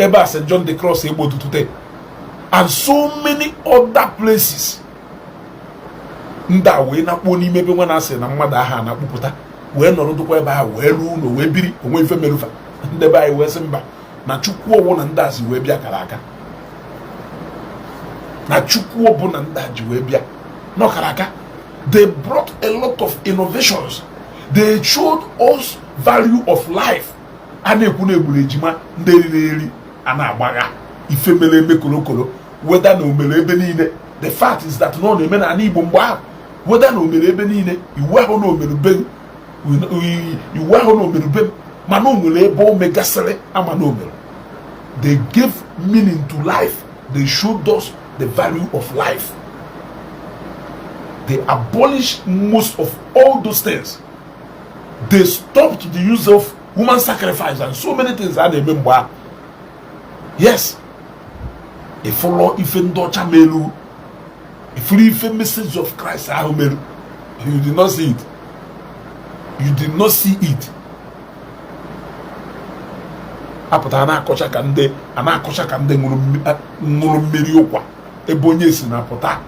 ebe a St. John the Cross egbo today and so many other places ndị a wee na-akpọ n'ime ebe nwa na-asị na mmadụ aha na-akpụpụta wee nọrọ dụkwa ebe ahụ wee ruo ụlọ wee biri onwe ife merufa ndị be anyị wee sị mba na chukwu ọwụ na ndị a si wee bịa kara aka na chukwu ọbụ na ndị a ji wee bịa n'ọkara aka they brought a lot of innovations they showed us value of life a na-ekwu na egburu ejima ndị riri eri a na-agbagha ife mere eme kolokolo weda na omere ebe niile the fact is that no na-eme na ala Igbo mgbe ahụ weda na omere ebe niile iwu ahụ na omerube mana o nwere ebe o megasịrị ama na omere they gave meaning to life they showed us the value of life they abolished most of all those things they stopped the use of human sacrifice and so many things a na-eme mgbe ahụ yes ifolo ife ndị ọcha melu ifuru ife message of Christ ahụ melu you did not see it apụta na-akọcha ka ndị ṅụrụ mmiri ụkwa ebe onye si na pụta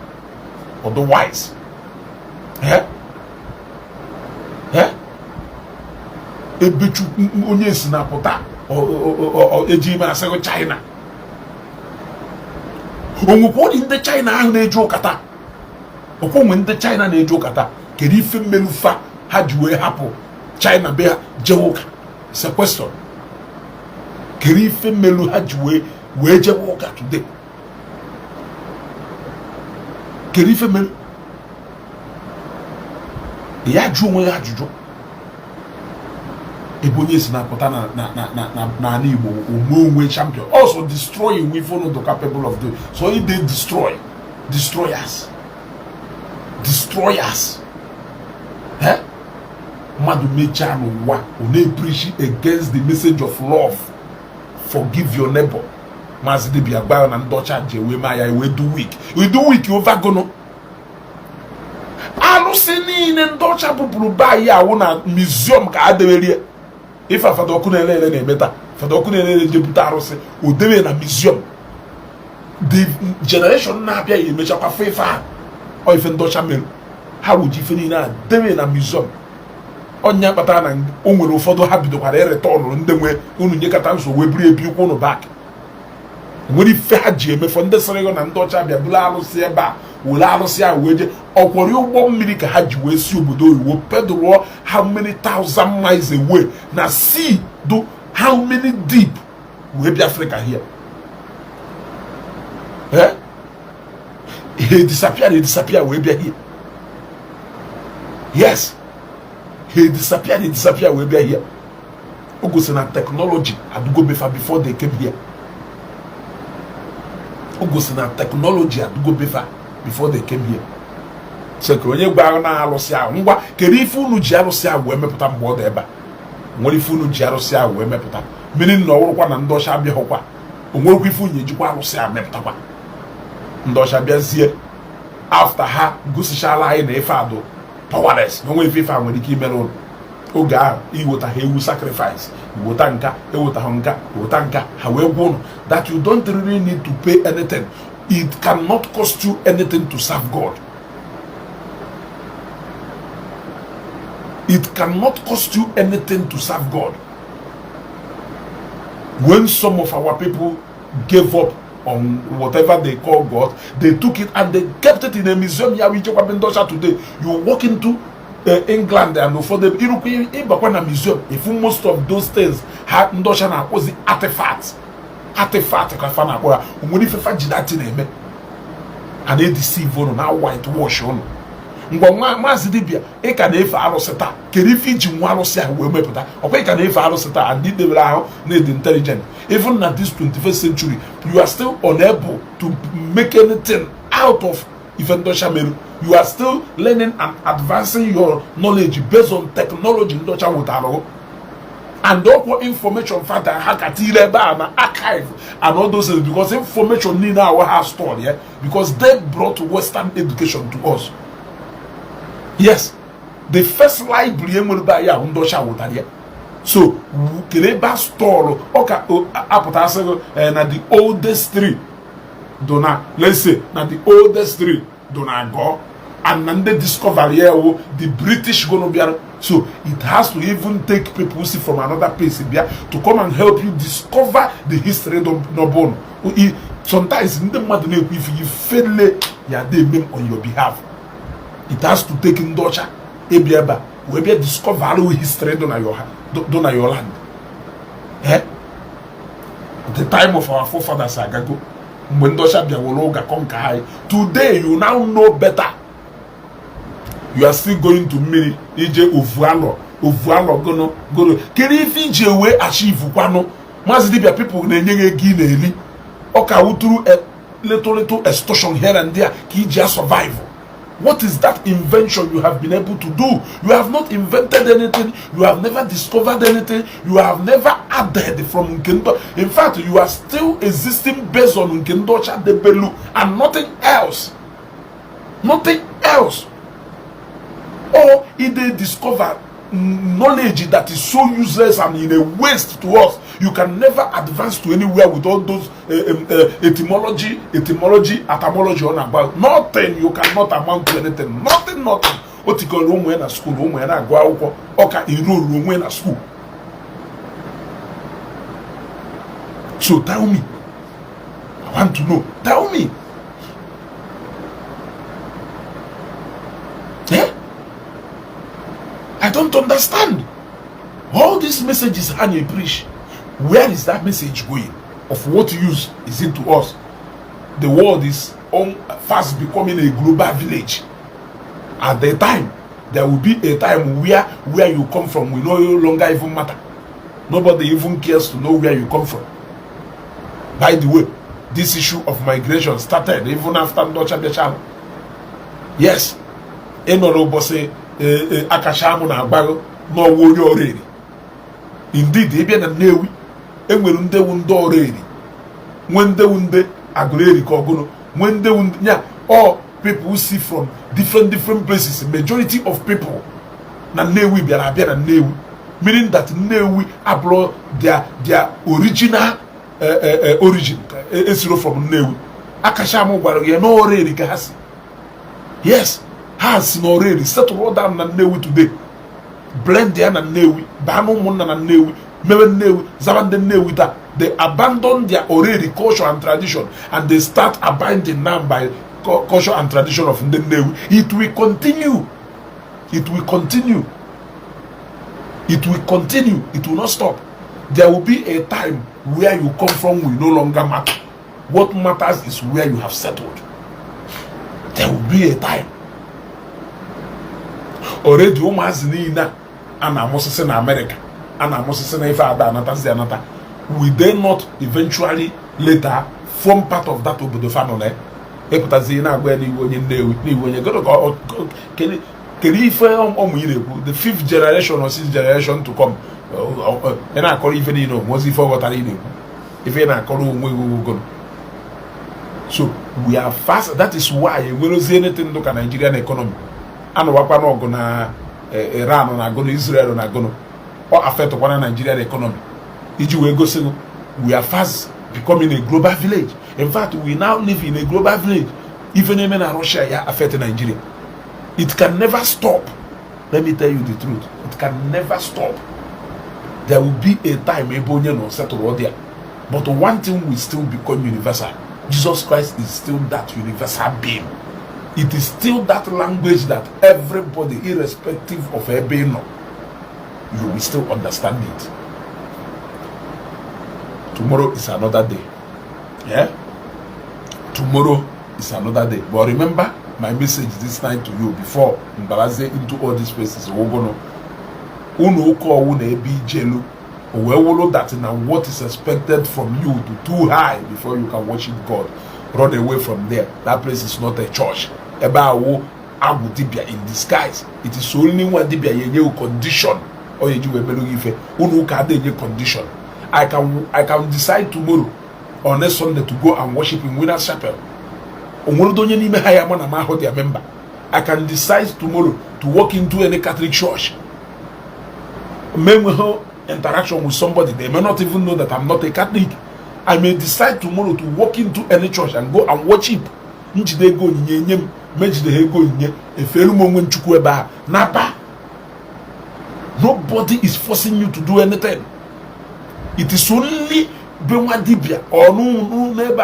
otherwise ebe onye si na pụta eji ime asịghị China onwekwa ndị China ahụ na-eje ụkata okwu onwe ndị China na-eje ụkata kedu ife mmelufa ha ji wee hapụ China be ha jewe ụka sequester kedu ife mmelu ha ji wee jewe ụka today kedu ife mmelu ya jụ onwe ya ajụjụ ebe onye si na-apụta na ala Igbo onwe champion also destroying we follow the capable of doing so if they destroyers mmadụ mechaa n'ụwa ọ na-preach against the message of love forgive your neighbor maazị dibia gbayo na ndị ọcha ji ewe ma ya we do week over gono alụsị niile ndị ọcha bụbụrụ ba ya awụ na museum ka a deberie ife fada ọkụ na-ele na-emeta fada ọkụ na-ele jebute arụsị o dewe na museum the generation na-abịa ya emechakwa ife ha ọ ife ndị ọcha mere ha wuji ife niile a dewe na museum onye kpatara na o nwere ụfọdụ ha bidokwara ịreta ọnụrụ ndị nwe unu nyekọta nsogbu wee buru ebi ụkwụ ụnụ bak nwere ife ha ji emefọ ndị sịrị ego na ndị ọcha bịa bụrụ arụsị ebe a were arụsị ahụ wee je ọkwọrị ụgbọ mmiri ka ha ji wee si obodo oyibo pedal how many thousand miles away na sea do how many deep wee bịa Africa here he disappear wee bịa here yes he disappear wee bịa here o gosi na technology adugo befa before they came here o gosi na technology adugo befa before they came here seke onye gba na alụsị ahụ ngwa kedu ife unu ji alụsị ahụ wee mepụta mgbe ọ dị ebe a nwere ife unu ji alụsị ahụ wee mepụta mmiri na ọwụrụkwa na ndị ọcha abịaghịkwa onwerekwa ife unyi ejikwa alụsị ahụ mepụtakwa ndị ọcha bịazie after ha gosichala anyị na ife adụ powerless na onwe ife a nwere ike imere ụlọ oge ahụ iweta ha ewu sacrifice iweta nka eweta ha nka eweta nka ha wee gwa ụnụ that you don't really need to pay anything. It cannot cost you anything to serve God. It cannot cost you anything to serve God. When some of our people gave up on whatever they call God, they took it and they kept it in a museum. Today, you walk into England and for the museum, if most of those things had was the artifacts. And they deceive on now whitewash on. Mazi dibia e ka na efe arụsịta kedu ife iji nwa arụsị ahụ wee mepụta ọkwa ka na efe arụsịta and ndị debere ahụ na-edi intelligent. Even na this 21st century you are still unable to make anything out of even Ndocha meru. You are still learning and advancing your knowledge based on technology Ndocha wetara and all information factor hakatile ba na archive and all those things because information need now has stored here because they brought Western education to us. Yes, the first library will buy ya Ndocha wetara. So kereba store oka apụta na the oldest tree dona let's say na the oldest tree dona go and then they discover here the British gonna be. So it has to even take people see from another place to come and help you discover the history of Nobon. Sometimes in the modern if you fail ya they make on your behalf. It has to take in Ndocha ebiaba we be discover the history dona your land. Eh? The time of our forefathers agago when Ndocha bia wologa conquer. Today you now know better. You are still going to Miri ije ovualo gono kiri ifi je we achieve kwano mazi dibia people na-enye gị na-eli oka wuturu a little extortion here and there ki ije survive. What is that invention you have been able to do? You have not invented anything. You have never discovered anything. You have never added from Nkendo. In fact, you are still existing based on Nkendocha de Belu and nothing else. Nothing else. Or if they discover knowledge that is so useless and in a waste to us, you can never advance to anywhere with all those etymology, on about nothing. You cannot amount to anything. Nothing. What you call room in a school, room in a go okay, room in a school. So tell me. I want to know. Tell me. I don't understand. All these messages and you preach, where is that message going? Of what use is it to us? The world is fast becoming a global village. At the time, there will be a time where you come from will no longer even matter. Nobody even cares to know where you come from. By the way, this issue of migration started even after Ndocha Becham. Yes, Enorobo say akashamu na agbago no wori already. Indeed, even na Newi enwere nde already. When they agureri kogono, when they yeah, all people who see from different places, majority of people na Newi biara na Newi, meaning that Newi abroad their original origin is from Newi. Akashamu gwara ya no already kahasi. Yes. Has no already settled down na Newi today. Blend there na Newi, Bano Muna na Newi, Meven Newi, Zavande Newi that they abandon their already culture and tradition and they start abiding now by culture and tradition of the Newi. It will continue. It will continue. It will continue. It will not stop. There will be a time where you come from will no longer matter. What matters is where you have settled. There will be a time. Already Omazina and Moses in America and Moses in Anata, will they not eventually later form part of that Obodo family? epụtazi na agba n'iwu onye Nnewi n'iwu onye kedu ife ọmụ ị na-ekwu the 5th generation or 6th generation to come ị na-akọrọ ife niile ozi ife ọghọtara ị na-ekwu ife ị na-akọrọ onwe gị. So we are fast. That is why we don't see anything look at Nigerian economy. And what we know na Iran na gonna Israel na gonna or affect one Nigerian economy. We are fast becoming a global village. In fact, we now live in a global village. Even Yemen and Russia are affecting Nigeria. It can never stop. Let me tell you the truth. It can never stop. There will be a time Ebonyi no settle all there. But one thing will still become universal. Jesus Christ is still that universal being. It is still that language that everybody, irrespective of a being, you will still understand it. Tomorrow is another day. Yeah? Tomorrow is another day. But remember my message this night to you before Mbalaze into all these places. Uno ko une be jelu. That now what is expected from you to too high before you can worship God. Run away from there. That place is not a church. Eba abu dibia in disguise. It is only one dibia yenye condition or you ebelu ife. Unu ka de condition. I can decide tomorrow on next Sunday to go and worship in Winners Chapel. I can decide tomorrow to walk into any Catholic church. Interaction with somebody, they may not even know that I'm not a Catholic. I may decide tomorrow to walk into any church and go and worship. Nobody is forcing you to do anything. It is only Benwa Dibia or no neighbor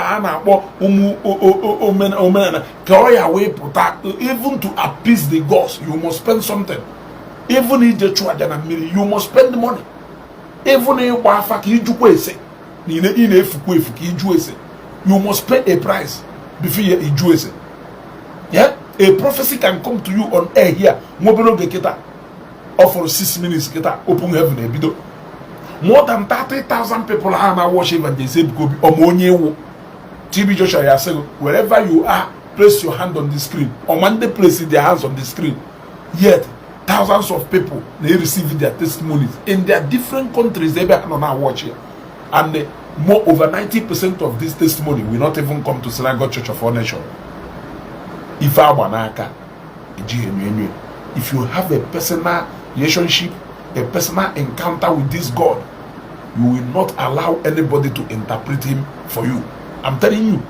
even to appease the gods, you must spend something. Even if the church you must spend the money. Even if you must pay a price before you enjoy it. Yeah? A prophecy can come to you on air here. Or for 6 minutes, open heaven a bit. More than 30,000 people are now worshiping and they say, TB Joshua said, wherever you are, place your hand on the screen. On Monday, placing their hands on the screen. Yet, thousands of people, they receive their testimonies in their different countries. They are now watching, and more over 90% of this testimony will not even come to Synagogue Church of All Nations. If you have a personal relationship, a personal encounter with this God, you will not allow anybody to interpret him for you. I'm telling you,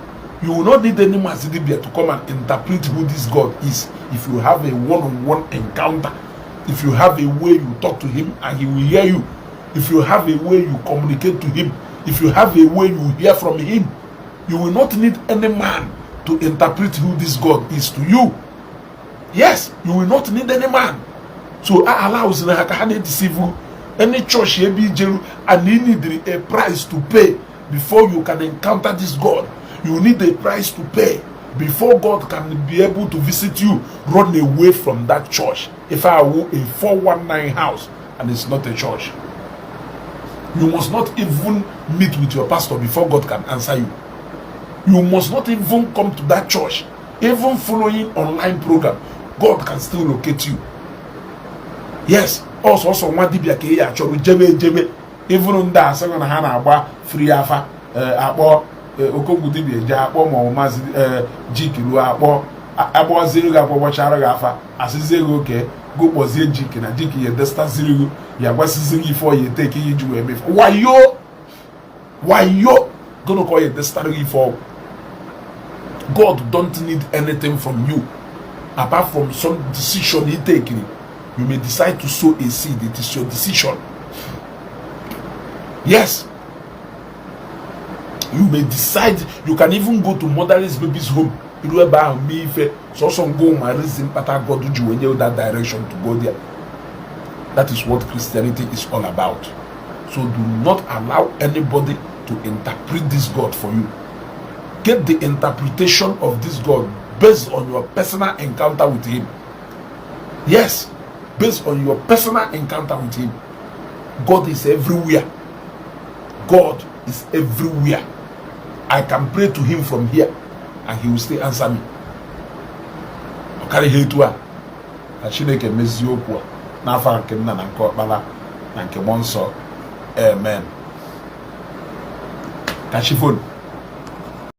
you will not need any Masidibia to come and interpret who this God is. If you have a one-on-one encounter, if you have a way you talk to him and he will hear you, if you have a way you communicate to him, if you have a way you hear from him, you will not need any man to interpret who this God is to you. Yes, you will not need any man. So I allows to deceive you. Any church here be jail and you need a price to pay before you can encounter this God. You need a price to pay before God can be able to visit you. Run away from that church. If I were a 419 house and it's not a church, you must not even meet with your pastor before God can answer you. You must not even come to that church. Even following online program, God can still locate you. Yes, also one dibia ke ya chọrọ jebe even nda asị na ha na-agba free afa akpọ okogbu dibia je akpọ ma mazi jikiru akpọ ziri ga akpọ gbachara ga afa asịzie go oke go kpozie jiki na jiki ya desta ziri ya gbasiziri ifo ya take yi ju eme wayo gonna call you desta ifo. God don't need anything from you apart from some decision he taking. You may decide to sow a seed. It is your decision. Yes. You may decide. You can even go to motherless baby's home. So some go my reason, but God do you in that direction to go there. That is what Christianity is all about. So do not allow anybody to interpret this God for you. Get the interpretation of this God based on your personal encounter with him. Yes. Based on your personal encounter with him. God is everywhere. God is everywhere. I can pray to him from here. and he will still answer me. Ọ karịghị etu a ka Chineke mezie okwu a n'afa nke Nna na nke Ọkpara na nke Mmụọ Nsọ. Amen. Kachifon.